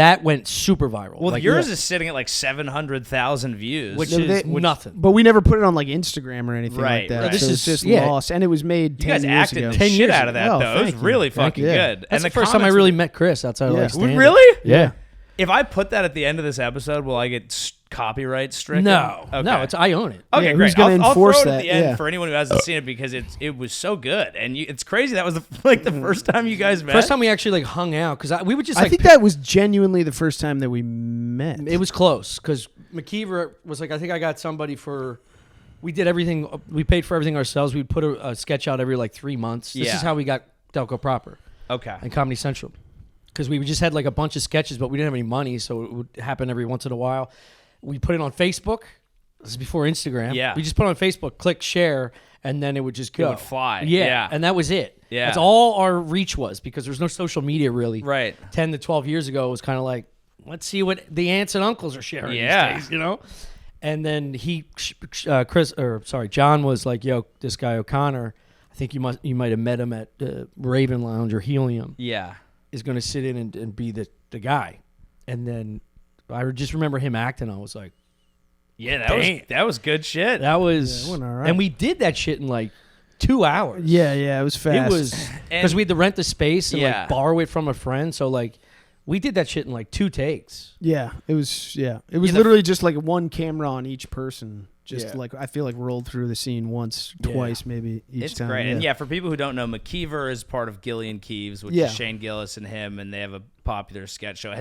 super viral. Well, Like, yours is sitting at like 700,000 views. which No, is they- nothing. But we never put it on like Instagram or anything Right, like that. right. This So is- it's just yeah. lost, and it was made you 10 guys years acted ago. the 10 shit years out of that, ago. Oh, though. It was thank you. really Thank fucking you. good. That's and the first time I comments really were- met Chris outside of Yeah. like stand-up. Really? Yeah. If I put that at the end of this episode, will I get copyright stricken? No, Okay. no, I own it. Okay, Yeah, great. who's gonna I'll enforce throw it at that? the end Yeah. for anyone who hasn't seen it because it was so good, and it's crazy that was the first time you guys met. First time we actually like hung out because we would just. I Like, think that was genuinely the first time that we met. it was close because McKeever was like, I think I got somebody for. We did everything. We paid for everything ourselves. We'd put a sketch out every like 3 months. This Yeah. is how we got Delco proper Okay. and Comedy Central. Because we just had like a bunch of sketches, but we didn't have any money, so it would happen every once in a while. We put it on Facebook. This is before Instagram. Yeah. We just put it on Facebook, click share, and then it would just go. It would fly. Yeah. Yeah. And that was it. Yeah. That's all our reach was because there's no social media really. Right. 10 to 12 years ago, it was kind of like, let's see what the aunts and uncles are sharing Yeah. these days, you know? And then John was like, yo, this guy O'Connor, I think you might have met him at Raven Lounge or Helium. Yeah. Is going to sit in and be the guy. And then I just remember him acting. I was like, Yeah, Damn. that was good shit. that was, it went all right. and we did that shit in like 2 hours. Yeah, it was fast. It was because we had to rent the space and Yeah. like borrow it from a friend. So like we did that shit in like 2 takes. Yeah, it was Yeah, literally just like one camera on each person. Just Yeah. like I feel like rolled through the scene once, Yeah. twice, maybe each It's time. great. Yeah. And yeah, for people who don't know, McKeever is part of Gillian Keeves, which Yeah. is Shane Gillis and him, and they have a popular sketch show.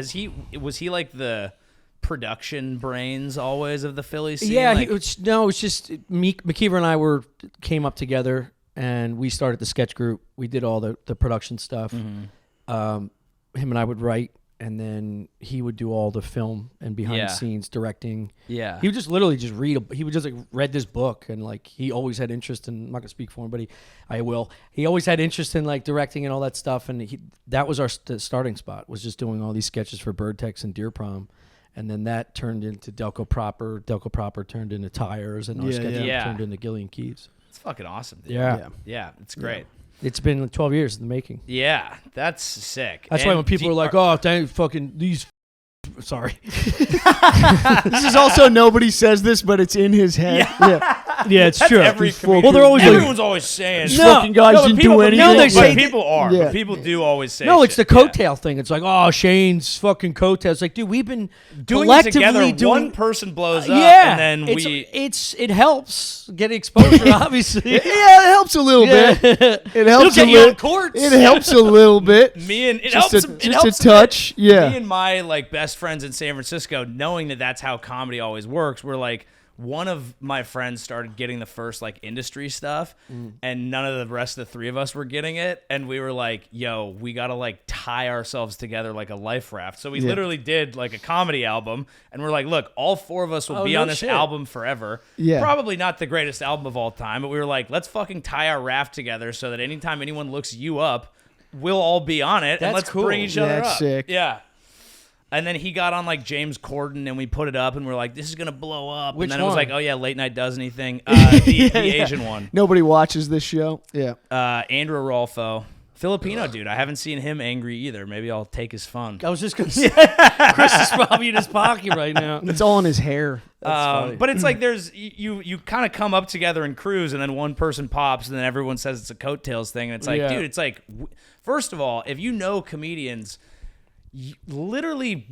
Was he like the production brains always of the Philly scene? Yeah, Like, it's just McKeever and I came up together and we started the sketch group. We did all the production stuff. Him and I would write, and then he would do all the film and behind Yeah. the scenes directing. yeah. He would just literally just read. He would just like read this book, and like he always had interest in. I'm not gonna speak for him, but I will. He always had interest in like directing and all that stuff, and that was our starting spot. Was just doing all these sketches for Bird Tex and Deer Prom, and then that turned into Delco Proper. Delco Proper turned into Tires, and our Yeah, sketches yeah. turned into Gillian Keeves. It's fucking awesome, dude. Yeah. Yeah, it's great. It's been 12 years in the making. Yeah, that's sick. That's And why when people do- are like, "Oh, dang, fucking these," sorry, This is also nobody says this, but it's in his head. Yeah. yeah, it's That's true. every Well, comedian. they're always everyone's always saying These fucking guys but didn't people- do but anything. No, they but say- people are. Yeah. But people do always say No, it's the shit. Yeah. coattail thing. It's like, oh, Shane's fucking coattail. It's like, dude, we've been Doing it collectively together, doing. one person blows up, Yeah, and then it helps get exposure, obviously. Yeah, it helps a little bit. It helps It'll a get you on little. courts. It helps a little bit. me and it Just helps. a, It just helps a touch. Yeah. Me and my like best friends in San Francisco, knowing that that's how comedy always works, we're like, one of my friends started getting the first like industry stuff, and none of the rest of the three of us were getting it, and we were like, yo, we gotta like tie ourselves together like a life raft. So we literally did like a comedy album, and we're like, look, all four of us will be no on this shit. album forever. Yeah. Probably not the greatest album of all time, but we were like, let's fucking tie our raft together so that anytime anyone looks you up, we'll all be on it, and That's let's cool. bring each other That's up. sick. Yeah. And then he got on like James Corden, and we put it up, and we're like, "This is gonna blow up." Which and then it was one? like, "Oh yeah, late night does anything." The Asian one, Nobody watches this show. Yeah. Andrew Rolfo, Filipino dude. I haven't seen him angry either. Maybe I'll take his phone. I was just gonna say, Chris is probably in his pocket right now. It's all in his hair. funny. But it's like there's you kind of come up together in crews, and then one person pops, and then everyone says it's a coattails thing, and it's like, Yeah. dude, it's like, first of all, if you know comedians, you literally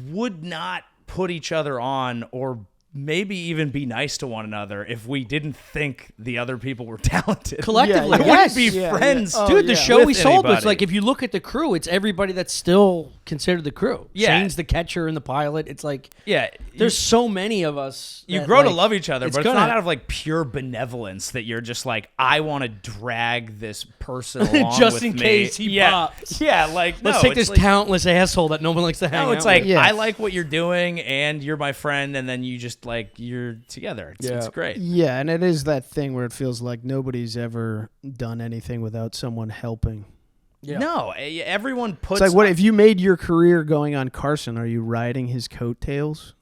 would not put each other on or maybe even be nice to one another if we didn't think the other people were talented. Collectively, Yeah, We yes. wouldn't be Yeah, friends. yeah. Oh, Dude, the yeah. show with we sold was anybody. like, if you look at the crew, it's everybody that's still considered the crew. Yeah. Shane's the catcher in the pilot. It's like, Yeah, there's so many of us. you that, grow to like, love each other, it's but it's gonna- not out of like pure benevolence that you're just like, I want to drag this person along Just with in me. case he yeah. pops. Yeah, like Let's no, take it's this like, talentless asshole that no one likes to hang No, out it's like with. Yeah. I like what you're doing, and you're my friend, and then you just like you're together. It's great. Yeah, and it is that thing where it feels like nobody's ever done anything without someone helping. Yeah. No, everyone puts It's like, what if you made your career going on Carson? Are you riding his coattails?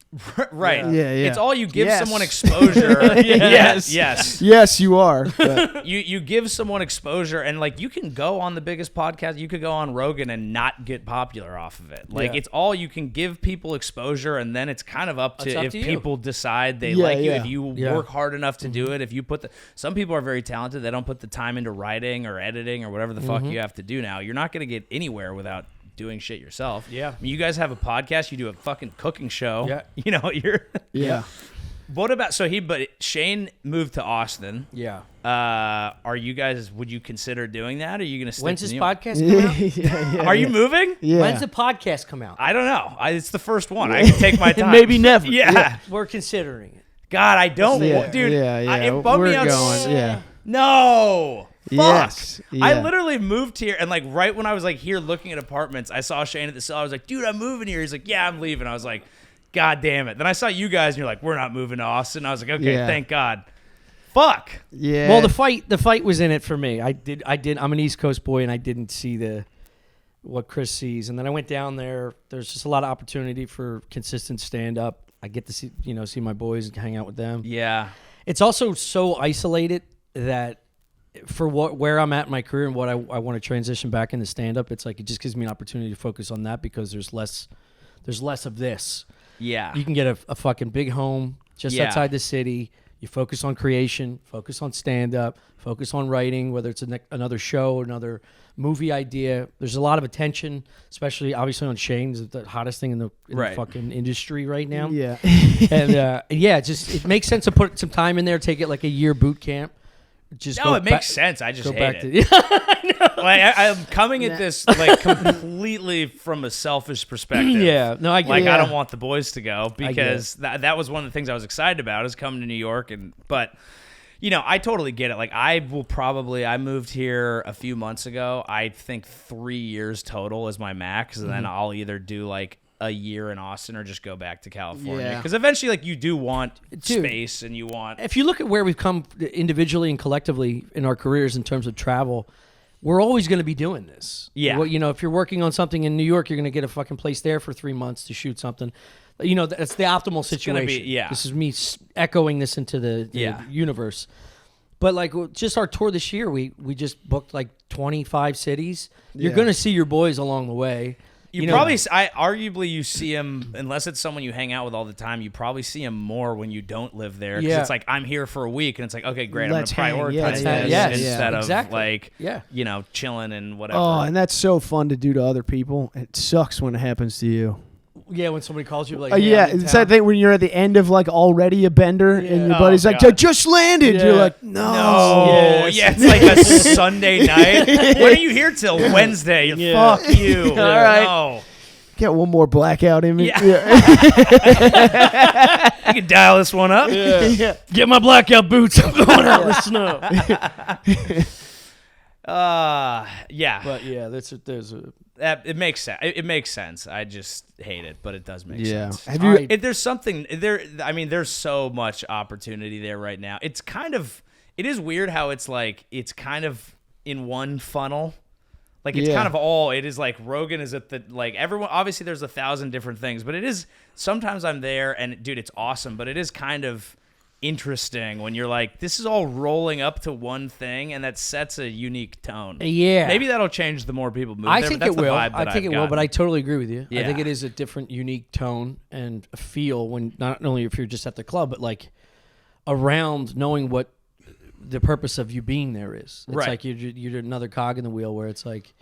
right. Yeah, yeah. It's all you give Yes. someone exposure. Yes. yes. Yes, you are. But You give someone exposure, and like you can go on the biggest podcast, you could go on Rogan and not get popular off of it. Like Yeah. it's all you can give people exposure, and then it's kind of up to It's up if to you. people decide they Yeah, like you. yeah. If you Yeah. work hard enough to do it, if you put some people are very talented, they don't put the time into writing or editing or whatever the fuck you have to do now. You're not going to get anywhere without doing shit yourself. Yeah. I mean, you guys have a podcast, you do a fucking cooking show. Yeah. You know, you're yeah. What about but Shane moved to Austin. Yeah. Are you guys? Would you consider doing that? Or are you going to stick When's to this New York? podcast come out? yeah. Are you moving? Yeah. When's the podcast come out? I don't know. It's the first one. I can take my time. Maybe never. Yeah. We're considering it. God, I don't. Yeah, dude. yeah, yeah. It bummed We're me out. going. Yeah. No. Yes. I Yeah. literally moved here, and like right when I was like here looking at apartments, I saw Shane at the cell. I was like, dude, I'm moving here. He's like, yeah, I'm leaving. I was like, God damn it. Then I saw you guys, and you're like, we're not moving to Austin. I was like, okay, Yeah. thank God. Fuck. Yeah. Well, the fight was in it for me. I'm an East Coast boy, and I didn't see what Chris sees. And then I went down there. There's just a lot of opportunity for consistent stand up. I get to see my boys and hang out with them. Yeah. It's also so isolated that for where I'm at in my career and what I want to transition back into stand up, it's like it just gives me an opportunity to focus on that because there's less of this. Yeah. You can get a fucking big home just Yeah. outside the city. You focus on creation, focus on stand-up, focus on writing, whether it's another show, another movie idea. There's a lot of attention, especially obviously on Shane's the hottest thing in the Right. fucking industry right now. Yeah. And it makes sense to put some time in there, take it like a year boot camp. No, it makes sense. I just Go hate back it. to Like I'm coming at this like completely from a selfish perspective. yeah. No, I get Like it. I Yeah. don't want the boys to go get because that was one of the things I was excited about is coming to New York but I totally get it. Like I moved here a few months ago. I think 3 years total is my max, and then I'll either do like a year in Austin or just go back to California Yeah. because eventually like you do want Dude. space and you want If you look at where we've come individually and collectively in our careers in terms of travel, we're always going to be doing this. Yeah. Well, if you're working on something in New York, you're going to get a fucking place there for 3 months to shoot something. That's the optimal situation. gonna be- yeah. This is me echoing this into the Yeah. universe. But like just our tour this year, we just booked like 25 cities. You're Yeah. going to see your boys along the way. You probably, arguably, you see him unless it's someone you hang out with all the time. You probably see him more when you don't live there. 'Cause Yeah. it's like I'm here for a week, and it's like okay, great. Let's I'm hang. gonna Yeah, prioritize yeah, this yeah. instead Exactly. of like Yeah. chilling and whatever. Oh, and that's so fun to do to other people. It sucks when it happens to you. Yeah, when somebody calls you, like, Yeah, I'm in it's town. that thing when you're at the end of like already a bender and your Oh, buddy's like, God. "I just landed." Yeah. You're like, "No." Oh, Yes. yeah, it's like a Sunday night. When are you here till Wednesday? Yeah. Fuck you. All right. No. Get one more blackout in me. Yeah. You can dial this one up. Yeah. Get my blackout boots. I'm going out in the snow. Yeah. But yeah, there's a It makes sense. It makes sense. I just hate it, but it does make Yeah. sense. Have you? There's something there. I mean, there's so much opportunity there right now. It is weird how it's kind of in one funnel. Like it's Yeah. kind of all. It is like Rogan is at the like everyone. Obviously, there's 1,000 different things, but it is sometimes I'm there and dude, it's awesome. But it is kind of interesting when you're like, this is all rolling up to one thing, and that sets a unique tone. Yeah. Maybe that'll change the more people move I there. think but that's it will. The vibe that I think I've it will, but gotten. I totally agree with you. I Yeah. think it is a different, unique tone and a feel when not only if you're just at the club, but like around knowing what the purpose of you being there is. It's Right. like you're another cog in the wheel where it's like,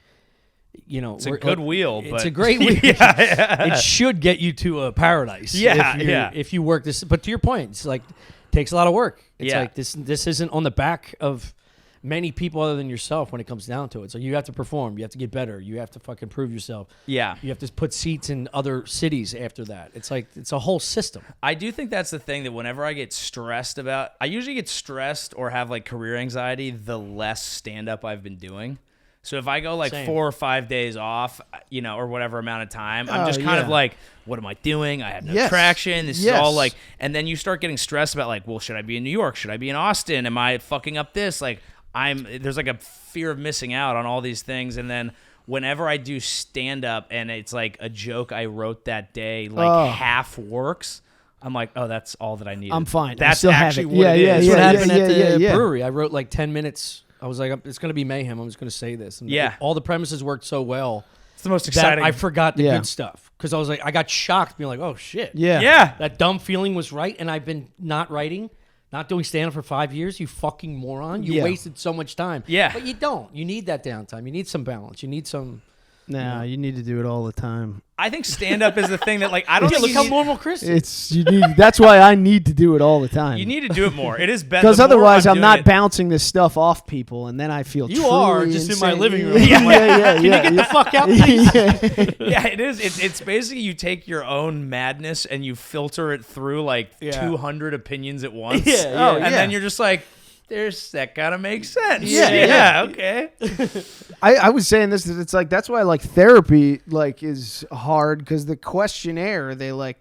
It's a good wheel, but it's a great wheel. It should get you to a paradise. Yeah, if you're- yeah. If you work this, but to your point, it's like takes a lot of work. It's Yeah. like this isn't on the back of many people other than yourself when it comes down to it. So you have to perform, you have to get better, you have to fucking prove yourself. Yeah. You have to put seats in other cities after that. It's like it's a whole system. I do think that's the thing that whenever I get stressed about, I usually get stressed or have like career anxiety the less stand up I've been doing. So if I go like Same. 4 or 5 days off, or whatever amount of time, I'm Oh, just kind of yeah. like, what am I doing? I have no Yes. traction. This Yes. is all like, and then you start getting stressed about like, well, should I be in New York? Should I be in Austin? Am I fucking up this? Like there's like a fear of missing out on all these things. And then whenever I do stand up and it's like a joke I wrote that day, like half works, I'm like, oh, that's all that I need. I'm fine. I That's still have actually it. what Yeah, it yeah, is. That's what yeah, happened at the yeah. brewery. I wrote like 10 minutes. I was like, it's going to be mayhem. I'm just going to say this. And Yeah. all the premises worked so well It's the most that exciting. I forgot the Yeah. good stuff. Because I was like, I got shocked being like, oh, shit. Yeah. Yeah. That dumb feeling was right. And I've been not writing, not doing stand-up for 5 years. You fucking moron. You Yeah. wasted so much time. Yeah. But you don't. You need that downtime. You need some balance. You need some... Nah, you need to do it all the time. I think stand up is the thing that like I don't Yeah, think look you how need, normal Chris is. It's you need. That's why I need to do it all the time. you need to do it more. It is better because otherwise I'm not bouncing this stuff off people, and then I feel You truly are just in my insane. living room. Yeah. Can you get the fuck out, please? Yeah, it is. It's basically you take your own madness and you filter it through like Yeah. 200 opinions at once. Yeah, yeah. and then you're just like, that kind of makes sense. Yeah. Okay. I was saying this. It's like that's why like therapy like is hard because the questionnaire they're like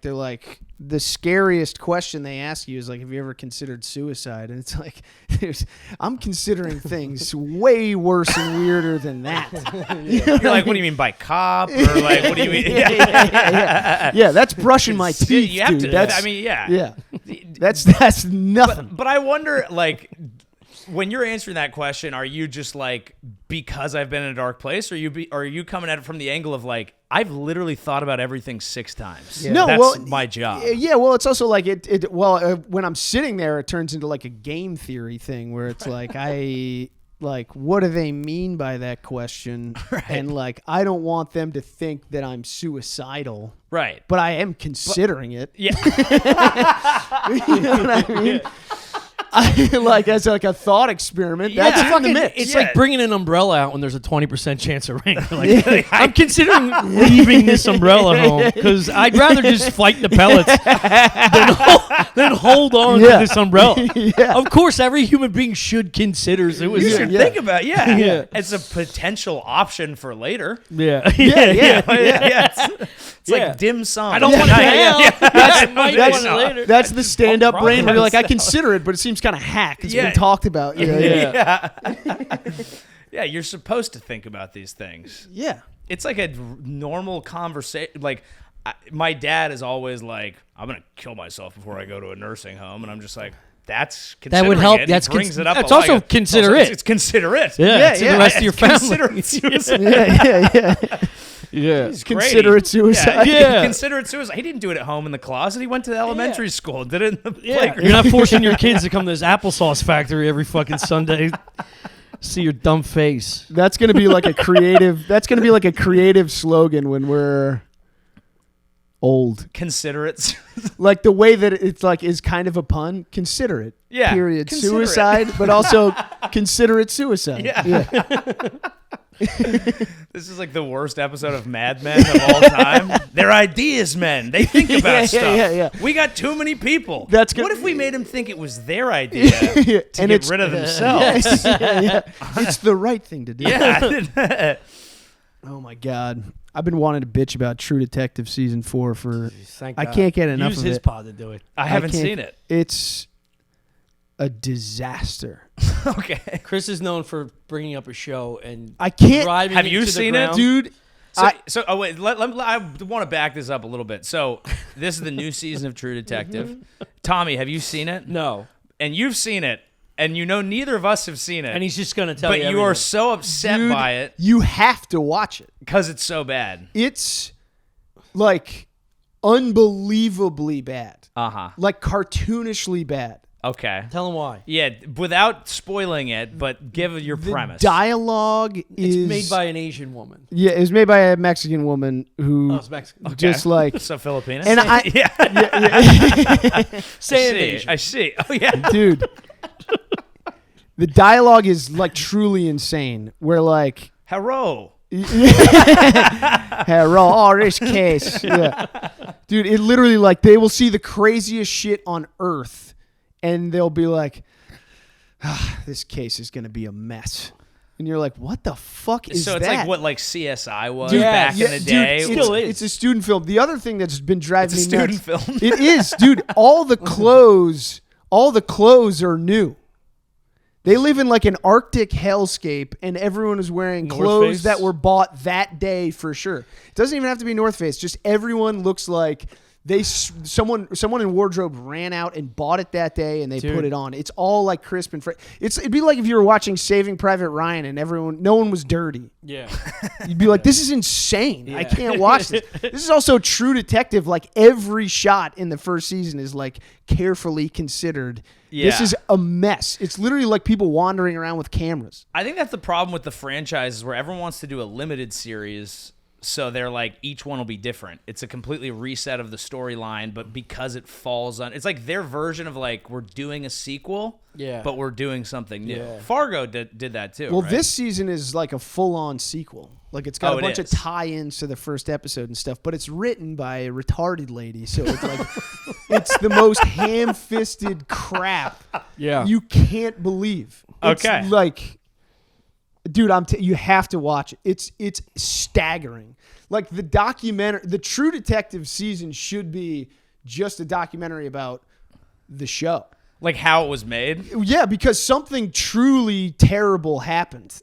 the scariest question they ask you is like, have you ever considered suicide? And it's like, I'm considering things way worse and weirder than that. You're like, what do you mean by cop? Or like, what do you mean? Yeah, that's brushing my teeth, You have dude. to. That's, I mean, yeah. yeah, that's nothing. But I wonder, like, when you're answering that question, are you just like, because I've been in a dark place, or are you coming at it from the angle of like, I've literally thought about everything 6 times. No, that's well, my job. Yeah, well, it's also like when I'm sitting there, it turns into like a game theory thing where it's like what do they mean by that question? Right. And like, I don't want them to think that I'm suicidal. Right. But I am considering it. Yeah. You know what I mean? Like as like a thought experiment. Yeah. That's in the mix. It's Yeah. like bringing an umbrella out when there's a 20% chance of rain. Like, I'm considering leaving this umbrella home because I'd rather just fight the pellets than hold on to this umbrella. Yeah. Of course, every human being should consider suicide. You should Yeah. think about Yeah. It's a potential option for later. Yeah. Yeah. It's Yeah. like dim sum. I don't want it now. I might That's, want it later. that's the stand-up brain where you're like, I process. consider it, but it seems kind of hack. It's Yeah. been talked about. Yeah. Yeah, you're supposed to think about these things. Yeah. It's like a normal conversation. Like, my dad is always like, I'm going to kill myself before I go to a nursing home. And I'm just like, that's That would help. It. That's He brings it up. It's a lot. also consider it. It's considerate. Yeah, to the rest of your family. Considerate suicide. Yeah. Yeah. It's great. Considerate suicide. Yeah. Considerate suicide. He didn't do it at home in the closet. He went to the elementary school and did it in the playground. You're not forcing your kids to come to this applesauce factory every fucking Sunday. See your dumb face. That's gonna be like a creative. That's gonna be like a creative slogan when we're old. Considerate. Like the way that it's like is kind of a pun. Considerate. Yeah, Period. considerate. Suicide, but also considerate suicide. Yeah. This is like the worst episode of Mad Men of all time. They're ideas men. They think about stuff. Yeah. We got too many people. That's good. What if we made them think it was their idea to And get it's- rid of themselves? It's the right thing to do. Yeah. Oh my god. I've been wanting to bitch about True Detective season 4 for. Thank I God. can't get enough Use of his it. pod to do it. I haven't can't- seen it. It's a disaster. Okay. Chris is known for bringing up a show and I can't. driving Have it you to the seen it, ground. Dude. So oh wait, I want to back this up a little bit. So this is the new season of True Detective. Tommy, have you seen it? No. And you've seen it, and you know neither of us have seen it. And he's just going to tell but you you are everything. so upset Dude, by it you have to watch it. because it's so bad. It's like unbelievably bad. Uh-huh. Like cartoonishly bad. Okay. Tell him why. Yeah, without spoiling it, but give your The premise. dialogue It's is made by an Asian woman. Yeah, it was made by a Mexican woman who Oh, it's Mexican. just like So Filipino? and I yeah. Say I it see. Asian. I see. Oh, yeah. dude. The dialogue is like truly insane. Where like Hello. oh, this case. Yeah. Dude, it literally like they will see the craziest shit on earth and they'll be like, this case is gonna be a mess. And you're like, what the fuck is So that? it's like what like CSI was Dude, back in the dude, day. it's, Still is. it's a student film. The other thing that's been driving It's a me nuts. student film. It is, dude. All the clothes are new. They live in like an Arctic hellscape, and everyone is wearing North clothes Face? that were bought that day for sure. It doesn't even have to be North Face. Just everyone looks like someone in wardrobe ran out and bought it that day, and they Dude. put it on. It's all like crisp and fresh. It'd be like if you were watching Saving Private Ryan, and no one was dirty. Yeah. You'd be like, this is insane. I Yeah. can't watch this. This is also True Detective. Like every shot in the first season is like carefully considered. This Yeah. is a mess. It's literally like people wandering around with cameras. I think that's the problem with the franchises where everyone wants to do a limited series So they're like, each one will be different. It's a completely reset of the storyline, but because it falls on, it's like their version of like, we're doing a sequel, but we're doing something new. Yeah. Fargo did that too. Well, right? this season is like a full-on sequel. Like it's got a bunch of tie-ins to the first episode and stuff, but it's written by a retarded lady, so it's like it's the most ham-fisted crap. Yeah. You can't believe. It's like, dude, you have to watch it. It's staggering. Like the documentary, the True Detective season should be just a documentary about the show. Like how it was made? Yeah, because something truly terrible happened.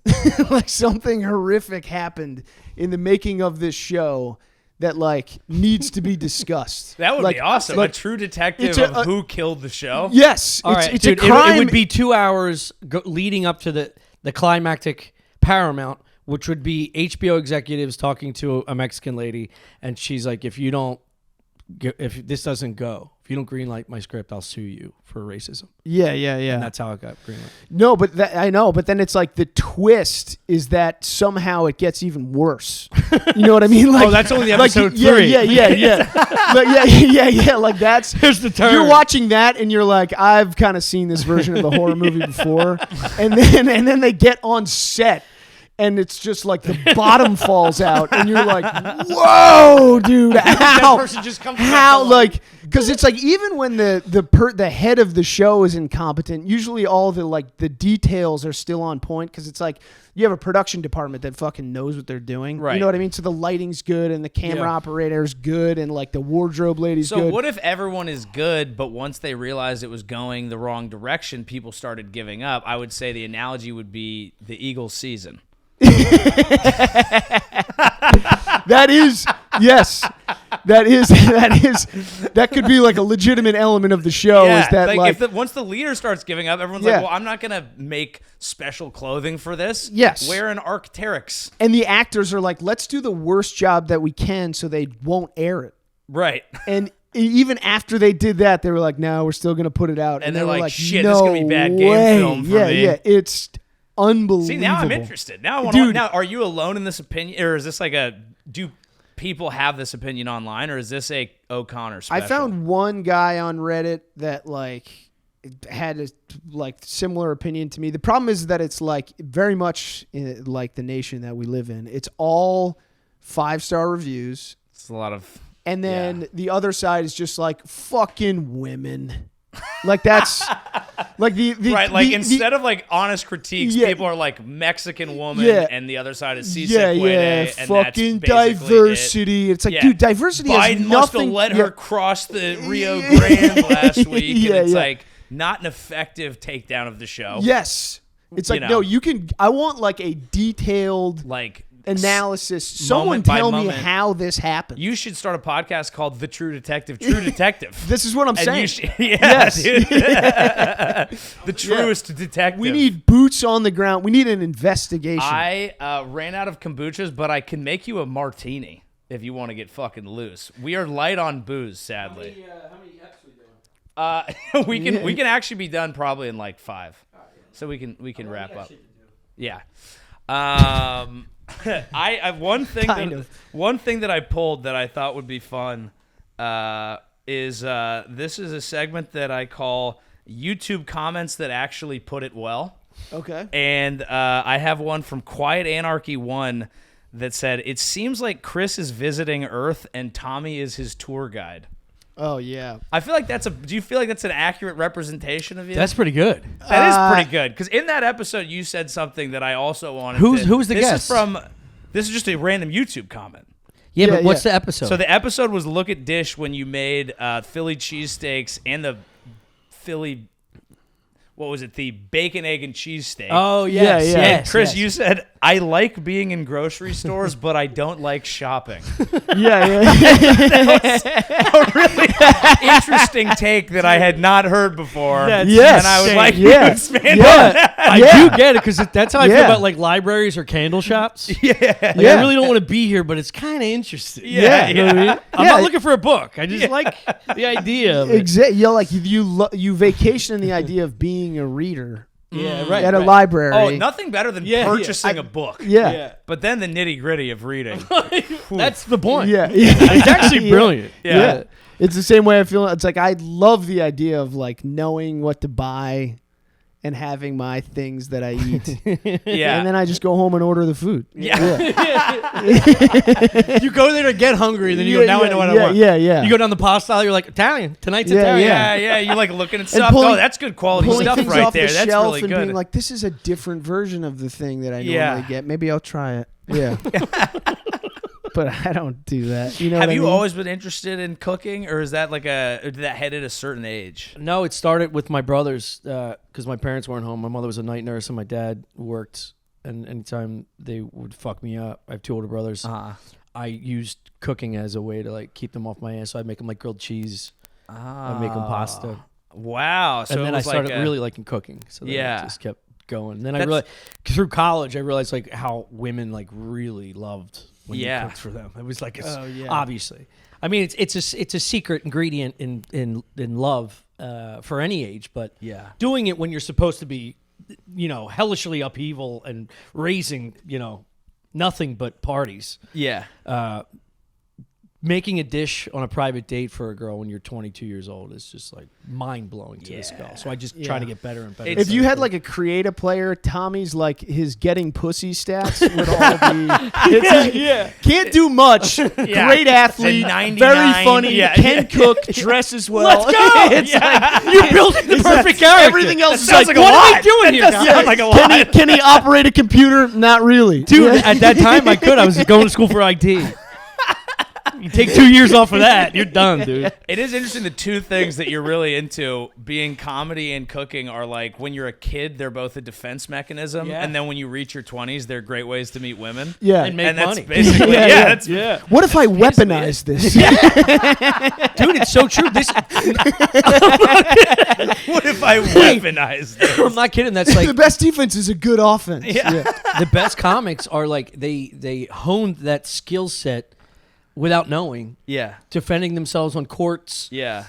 Like something horrific happened in the making of this show that like needs to be discussed. That would like, be awesome. Like, a true detective of who killed the show? Yes. All right, it's dude, a crime. It would be 2 hours leading up to the climactic Paramount, which would be HBO executives talking to a Mexican lady, and she's like, if this doesn't go, if you don't greenlight my script, I'll sue you for racism. Yeah. And that's how it got greenlit. No, but I know. But then it's like the twist is that somehow it gets even worse. You know what I mean? Like, that's only the like, episode 3. Yeah. Like, yeah. Like that's Here's the turn. You're watching that and you're like, I've kind of seen this version of the horror movie before, and then they get on set. And it's just like the bottom falls out, and you're like, "Whoa, dude! How? person just comes how? Like, because it's like even when the head of the show is incompetent, usually all the details are still on point because it's like you have a production department that fucking knows what they're doing. Right. You know what I mean? So the lighting's good, and the camera operator's good, and like the wardrobe lady's good. So what if everyone is good, but once they realized it was going the wrong direction, people started giving up? I would say the analogy would be the Eagles season. That is, yes, that could be like a legitimate element of the show. Yeah, is that like once the leader starts giving up, everyone's like, well, I'm not gonna make special clothing for this. Yes. Wear an Arc'teryx. and the actors are like, let's do the worst job that we can so they won't air it. Right. And even after they did that, they were like, no, we're still gonna put it out. And they they're were like, shit, no this is gonna be bad game way. film for yeah, me. Yeah, it's unbelievable. See, now I'm interested. Now I want Dude. Now, are you alone in this opinion, or is this like do people have this opinion online, or is this a O'Connor special? I found one guy on Reddit that like had a like similar opinion to me. The problem is that it's like very much like the nation that we live in. It's all 5-star reviews, It's a lot of. and then the other side is just like fucking women. Like that's like the Right, like the- instead of like honest critiques, Yeah. people are like Mexican woman, Yeah. and the other side is yeah, C-Sec yeah, and fucking that's basically diversity. It's like, Yeah. dude, diversity has Biden must have nothing. let yeah. her cross the Rio Grande last week, Yeah, and it's yeah. like not an effective takedown of the show. Yes, it's like You know. no, you can. I want like a detailed Like analysis. Someone moment by tell me moment. how this happened. You should start a podcast called The True Detective. True Detective. This is what I'm And saying. you should, yeah, Yes. dude. The truest detective. We need boots on the ground. We need an investigation. I ran out of kombuchas, but I can make you a martini if you want to get fucking loose. We are light on booze, sadly. How many eps we doing? We can actually be done probably in like 5, so we can wrap up. Yeah. I one thing Kind that, of. one thing that I pulled that I thought would be fun is this is a segment that I call YouTube comments that actually put it well. Okay. And I have one from Quiet Anarchy 1 that said, "It seems like Chris is visiting Earth and Tommy is his tour guide." Oh yeah. I feel like do you feel like that's an accurate representation of you? That's pretty good. That is pretty good, because in that episode you said something that I also wanted. Who's the this guest? This is just a random YouTube comment. Yeah, Yeah, but what's yeah. the episode? So the episode was Look at Dish when you made Philly cheesesteaks and the Philly, what was it? The bacon, egg, and cheese steak. oh yes, Yeah, yeah. yes, Chris, yes. you said, "I like being in grocery stores, but I don't like shopping." Yeah. A really interesting take that I had not heard before. Yes. And I was like, Yeah. you expand Yeah. on that. I Yeah. do get it because that's how I feel Yeah. about like libraries or candle shops. Yeah. Like, Yeah. I really don't want to be here, but it's kind of interesting. Yeah, You know what I mean? I'm Yeah. not looking for a book. I just like the idea of it. Exactly. You like you vacation in the idea of being a reader. Yeah, right. at a right. library. Oh, nothing better than purchasing a book. Yeah. But then the nitty gritty of reading. That's the point. Yeah. It's actually brilliant. Yeah. It's the same way I feel. It's like I love the idea of like knowing what to buy and having my things that I eat. Yeah. And then I just go home and order the food. You go there to get hungry, and then you go, now I know what I want. Yeah. You go down the pasta aisle, you're like, Italian. Tonight's Yeah, Italian. Yeah. You're like looking at stuff. pulling- Oh, that's good quality Pulling stuff things right off there. the That's shelf really and good. being like, this is a different version of the thing that I Yeah. normally get. Maybe I'll try it. Yeah. But I don't do that. You know Have what I you mean? always been interested in cooking, or is that like did that head at a certain age? No, it started with my brothers because my parents weren't home. My mother was a night nurse and my dad worked. And anytime they would fuck me up, I have two older brothers. I used cooking as a way to like keep them off my ass. So I'd make them like grilled cheese. I'd make them pasta. Wow. So And then it I was started like really liking cooking. So then Yeah. I just kept going. And then I That's- realized through college, I realized like how women like really loved when you Yeah. cooked for them. It was like it's, Oh, yeah. obviously. I mean, it's a secret ingredient in love for any age, but Yeah. doing it when you're supposed to be, hellishly upheaval and raising, nothing but parties. Yeah. Making a dish on a private date for a girl when you're 22 years old is just like mind blowing to this girl. So I just try to get better and better. If you had like a creative player, Tommy's like his getting pussy stats would all be. Can't do much. Great athlete. It's a 99, Very funny. yeah, can cook. Dresses well. Let's go! It's like You're building the perfect character. everything else is sounds like, like a what lot. are we doing here, That guys? does sound like a lot. can he operate a computer? Not really. Dude, Yeah. at that time I could. I was going to school for IT. You take 2 years off of that, you're done, dude. It is interesting. The two things that you're really into, being comedy and cooking, are like when you're a kid, they're both a defense mecunism, Yeah. and then when you reach your 20s, they're great ways to meet women. Yeah. And make And that's money. basically Yeah. What if I weaponize this? Dude, it's so true. This What if I weaponized this? I'm not kidding. That's like The best defense is a good offense. Yeah. the best comics are like they honed that skill set without knowing, Yeah. defending themselves on courts, Yeah.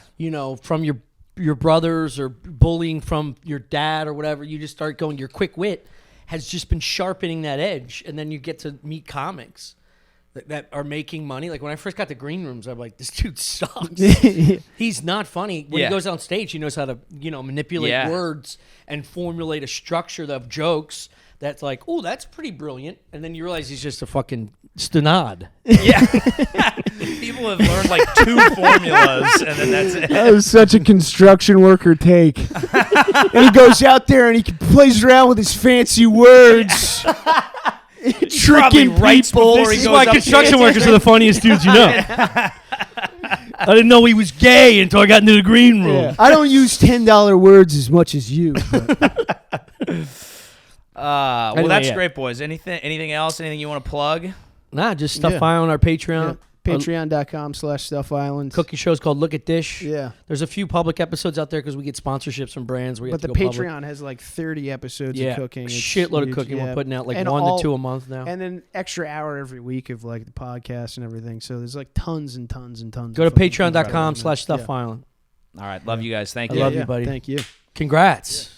from your brothers or bullying from your dad or whatever. You just start going, your quick wit has just been sharpening that edge, and then you get to meet comics that are making money. Like when I first got to green rooms, I'm like, this dude sucks. He's not funny. When Yeah. he goes on stage, he knows how to, manipulate Yeah. words and formulate a structure of jokes that's like, oh, that's pretty brilliant. And then you realize he's just a fucking stunad. Yeah. People have learned like 2 formulas, and then that's it. That was such a construction worker take. And he goes out there and he plays around with his fancy words. Probably Tricking writes people. before he This is goes why up construction workers are the funniest dudes you know. I didn't know he was gay until I got into the green room. Yeah. I don't use $10 words as much as you. Well, Anyway, that's yeah. great, boys. Anything else? Anything you want to plug? Nah, just stuff Yeah. on our Patreon. Patreon.com/Stuff Island. Cooking shows called Look at Dish. Yeah. There's a few public episodes out there because we get sponsorships from brands. Where you But the have to go Patreon public. has like 30 episodes Yeah, of cooking. It's shitload of huge, cooking. yeah. We're putting out like And 1 all- to 2 a month now. And then extra hour every week of like the podcast and everything. So there's like tons and tons and tons. Go to of fucking content. patreon.com/Stuff Yeah. Island. All right. Love you guys. Thank I you. love you, buddy. Thank you. Congrats.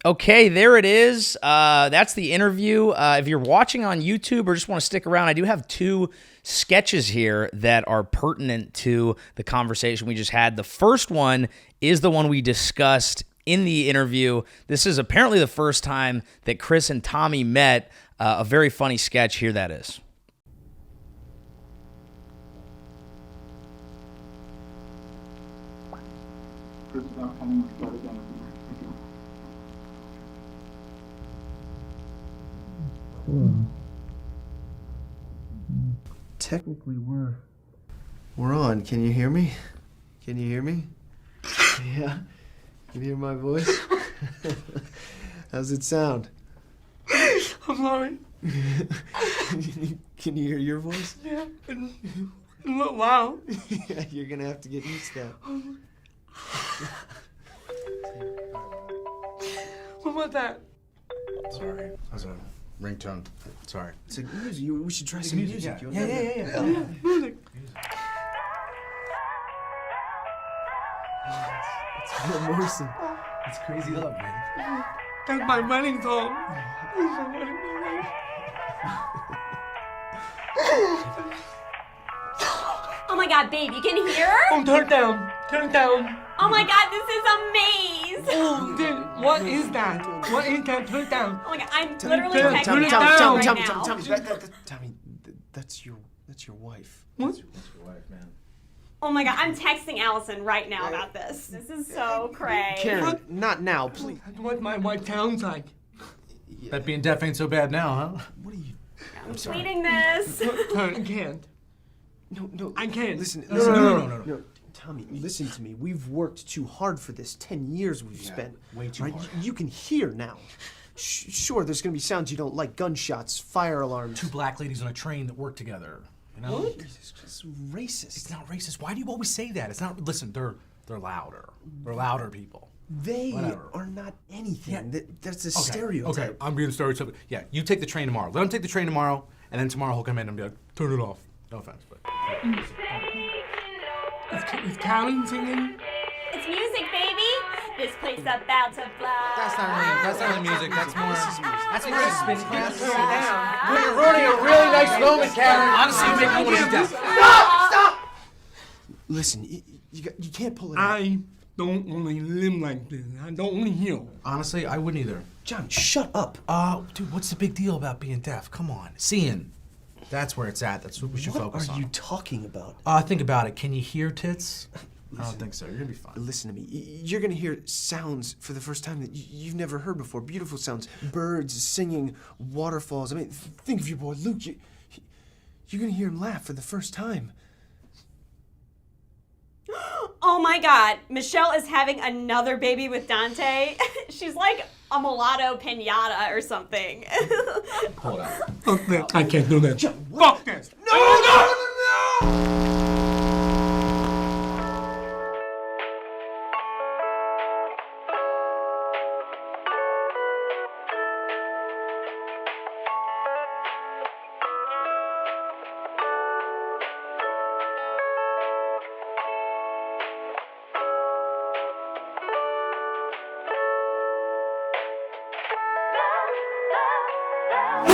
Okay, there it is. That's the interview. If you're watching on YouTube or just want to stick around, I do have 2 sketches here that are pertinent to the conversation we just had. The first one is the one we discussed in the interview. This is apparently the first time that Chris and Tommy met. A very funny sketch. Here that is. Technically, we're on. Can you hear me? Can you hear me? Yeah. Can you hear my voice? How's it sound? I'm sorry. Can you hear your voice? Yeah. A little loud. Yeah, you're gonna have to get used to that. What about that? Sorry. That's a ringtone. Sorry. It's like music. We should try some music. Yeah. Music. It's Morrison. It's crazy love, man. That's my wedding song. Oh my God, babe, you can hear? Oh, turn it down. Turn it down. Oh my God, this is amazing. Oh, dude, what is that? What is that? Turn it down. Oh my God, I'm literally Tommy, texting Tommy, Allison right now. Tommy, that's your wife. What? That's your wife, man. Oh my God, I'm texting Allison right now about this. This is so cray. Karen, not now, please. That's what my wife sounds like. Bet being deaf ain't so bad now, huh? What are you? I'm tweeting this. I can't. No. I can't. Listen. No. Tommy, listen to me. We've worked too hard for this. 10 years we've spent. way too hard. You can hear now. Sure, there's gonna be sounds you don't like, gunshots, fire alarms. Two black ladies on a train that work together. You know? It's racist. It's not racist. Why do you always say that? It's not. Listen, they're louder. They're louder people. They Whatever. are not anything. Yeah. That's a Okay, stereotype. Okay, I'm being stereotypical. Yeah, you take the train tomorrow. Let him take the train tomorrow, and then tomorrow he'll come in and be like, turn it off. No offense, but. Is Karen singing? It's music, baby. This place about to blow. That's not really music. That's more. That's more spin class. You're ruining a really nice moment, Karen. Honestly, you make me want to death. Stop! Listen, you can't pull it out. I don't want to live like this. I don't want to heal. Honestly, I wouldn't either. John, shut up. Dude, what's the big deal about being deaf? Come on, seeing. That's where it's at. That's what we should focus on. What are you talking about? Think about it. Can you hear tits? I don't think so. You're gonna be fine. Listen to me. You're gonna hear sounds for the first time that you've never heard before. Beautiful sounds. Birds singing, waterfalls. I mean, think of your boy Luke. You're gonna hear him laugh for the first time. Oh my God, Michelle is having another baby with Dante. She's like a mulatto pinata or something. Pull it out. Fuck that. I can't do that. Fuck this. No!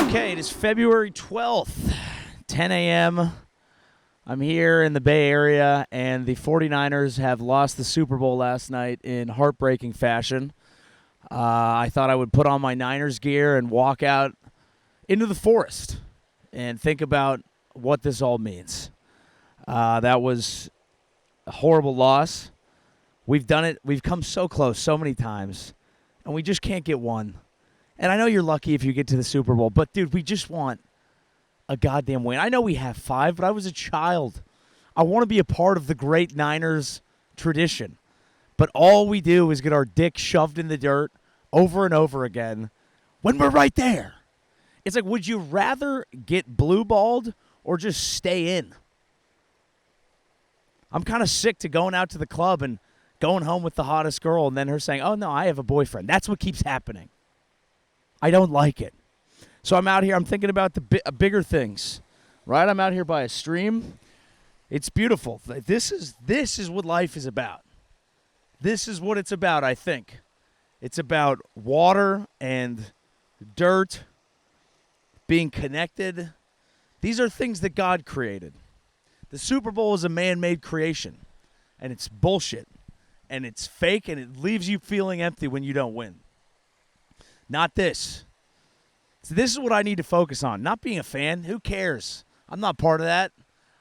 Okay, it is February 12th, 10 a.m. I'm here in the Bay Area, and the 49ers have lost the Super Bowl last night in heartbreaking fashion. I thought I would put on my Niners gear and walk out into the forest and think about what this all means. That was a horrible loss. We've done it. We've come so close so many times, and we just can't get one. And I know you're lucky if you get to the Super Bowl, but, dude, we just want a goddamn win. I know we have 5, but I was a child. I want to be a part of the great Niners tradition. But all we do is get our dick shoved in the dirt over and over again when we're right there. It's like, would you rather get blue-balled or just stay in? I'm kind of sick to going out to the club and going home with the hottest girl and then her saying, oh, no, I have a boyfriend. That's what keeps happening. I don't like it. So I'm out here. I'm thinking about the bigger things, right? I'm out here by a stream. It's beautiful. This is what life is about. This is what it's about, I think. It's about water and dirt, being connected. These are things that God created. The Super Bowl is a man-made creation, and it's bullshit, and it's fake, and it leaves you feeling empty when you don't win. Not this. So this is what I need to focus on. Not being a fan. Who cares? I'm not part of that.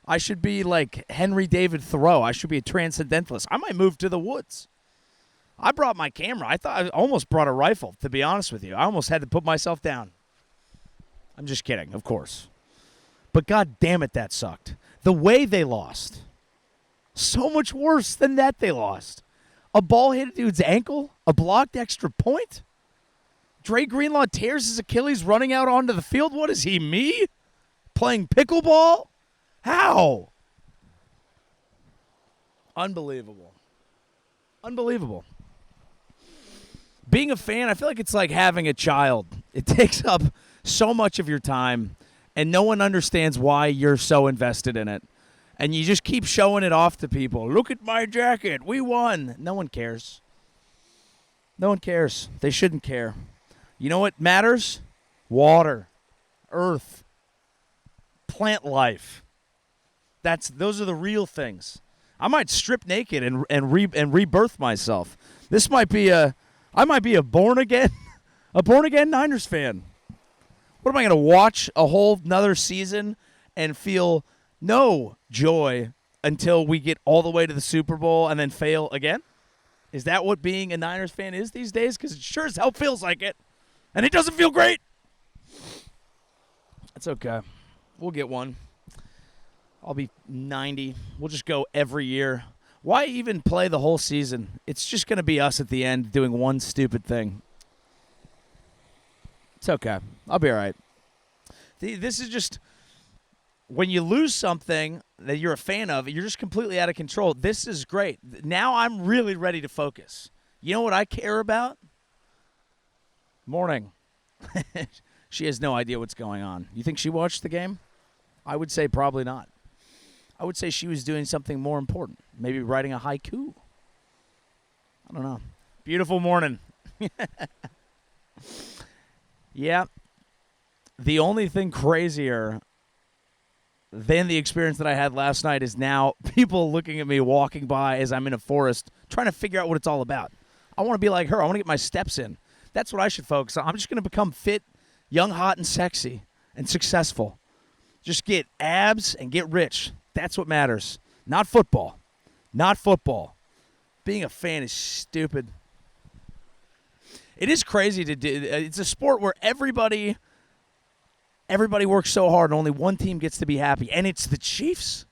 I should be like Henry David Thoreau. I should be a transcendentalist. I might move to the woods. I brought my camera. I almost brought a rifle, to be honest with you. I almost had to put myself down. I'm just kidding, of course. But God damn it, that sucked. The way they lost. So much worse than that they lost. A ball hit a dude's ankle. A blocked extra point. Dre Greenlaw tears his Achilles running out onto the field. What is he, me? Playing pickleball? How? Unbelievable. Unbelievable. Being a fan, I feel like it's like having a child. It takes up so much of your time, and no one understands why you're so invested in it. And you just keep showing it off to people. Look at my jacket. We won. No one cares. No one cares. They shouldn't care. You know what matters? Water, earth, plant life. Those are the real things. I might strip naked and rebirth myself. I might be a born again Niners fan. What am I going to watch a whole nother season and feel no joy until we get all the way to the Super Bowl and then fail again? Is that what being a Niners fan is these days? Because it sure as hell feels like it. And it doesn't feel great. That's okay. We'll get one. I'll be 90. We'll just go every year. Why even play the whole season? It's just going to be us at the end doing one stupid thing. It's okay. I'll be all right. This is just, when you lose something that you're a fan of, you're just completely out of control. This is great. Now I'm really ready to focus. You know what I care about? Morning. She has no idea what's going on. You think she watched the game? I would say probably not. I would say she was doing something more important. Maybe writing a haiku. I don't know. Beautiful morning. Yeah. The only thing crazier than the experience that I had last night is now people looking at me walking by as I'm in a forest trying to figure out what it's all about. I want to be like her. I want to get my steps in. That's what I should focus on. I'm just going to become fit, young, hot, and sexy, and successful. Just get abs and get rich. That's what matters. Not football. Not football. Being a fan is stupid. It is crazy to do. It's a sport where everybody works so hard and only one team gets to be happy, and it's the Chiefs.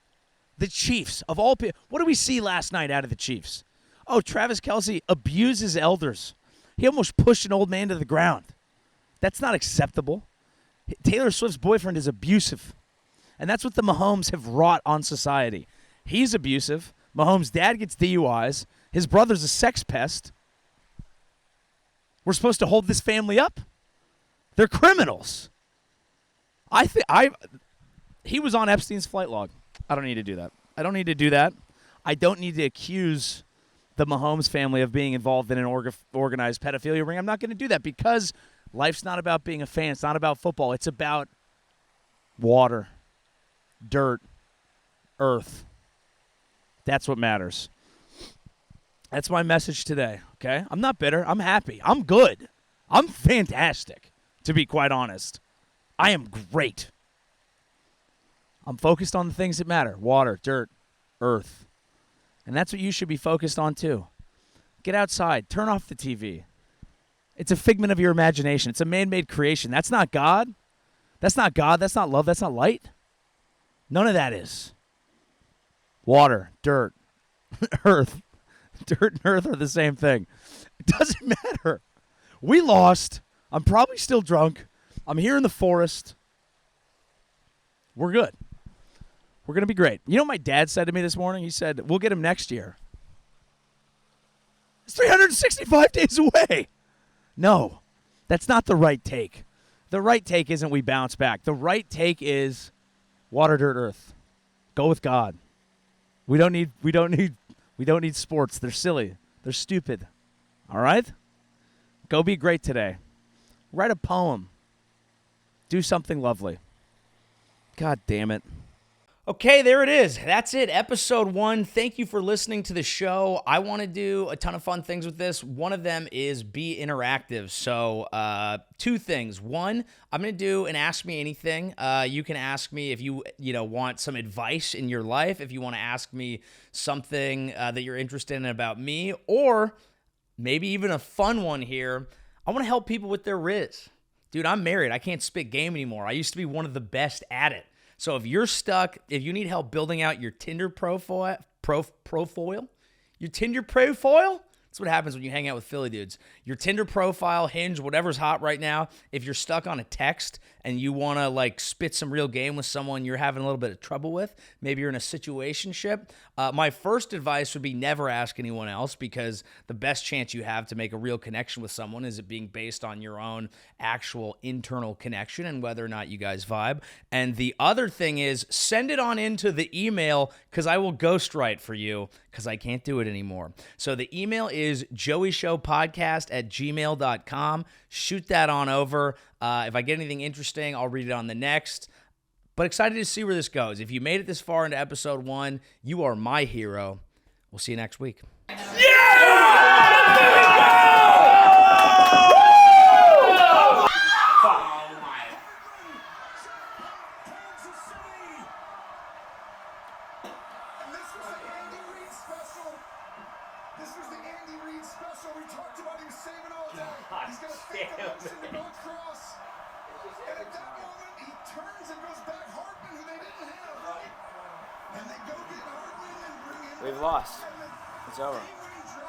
The Chiefs, of all people. What did we see last night out of the Chiefs? Oh, Travis Kelce abuses elders. He almost pushed an old man to the ground. That's not acceptable. Taylor Swift's boyfriend is abusive. And that's what the Mahomes have wrought on society. He's abusive. Mahomes' dad gets DUIs. His brother's a sex pest. We're supposed to hold this family up? They're criminals. He was on Epstein's flight log. I don't need to do that. I don't need to accuse the Mahomes family of being involved in an organized pedophilia ring. I'm not going to do that because life's not about being a fan. It's not about football. It's about water, dirt, earth. That's what matters. That's my message today, okay? I'm not bitter. I'm happy. I'm good. I'm fantastic, to be quite honest. I am great. I'm focused on the things that matter. Water, dirt, earth. And that's what you should be focused on too. Get outside. Turn off the TV. It's a figment of your imagination. It's a man-made creation. That's not God. That's not God. That's not love. That's not light. None of that is. Water, dirt, earth. Dirt and earth are the same thing. It doesn't matter. We lost. I'm probably still drunk. I'm here in the forest. We're good. We're going to be great. You know what my dad said to me this morning? He said, we'll get him next year. It's 365 days away. No, that's not the right take. The right take isn't we bounce back. The right take is water, dirt, earth. Go with God. We don't need sports. They're silly. They're stupid. All right? Go be great today. Write a poem. Do something lovely. God damn it. Okay, there it is. That's it. Episode 1. Thank you for listening to the show. I want to do a ton of fun things with this. One of them is be interactive. So 2 things. 1, I'm going to do an Ask Me Anything. You can ask me if you want some advice in your life, if you want to ask me something that you're interested in about me, or maybe even a fun one here. I want to help people with their riz. Dude, I'm married. I can't spit game anymore. I used to be one of the best at it. So if you're stuck, if you need help building out your Tinder profile, your Tinder profile, that's what happens when you hang out with Philly dudes. Your Tinder profile, Hinge, whatever's hot right now, if you're stuck on a text and you want to spit some real game with someone you're having a little bit of trouble with, maybe you're in a situationship, my first advice would be never ask anyone else, because the best chance you have to make a real connection with someone is it being based on your own actual internal connection and whether or not you guys vibe. And the other thing is send it on into the email, because I will ghostwrite for you because I can't do it anymore. So the email is joeyshowpodcast@gmail.com. Shoot that on over. If I get anything interesting, I'll read it on the next. But excited to see where this goes. If you made it this far into episode 1, you are my hero. We'll see you next week. This was the Andy Reid special. We talked about him saving all day. He's going to fake the motion and go across. And at that moment, he turns and goes back Hartman, who they didn't have, right? And they go get Hartman and bring him. We've lost. It's over.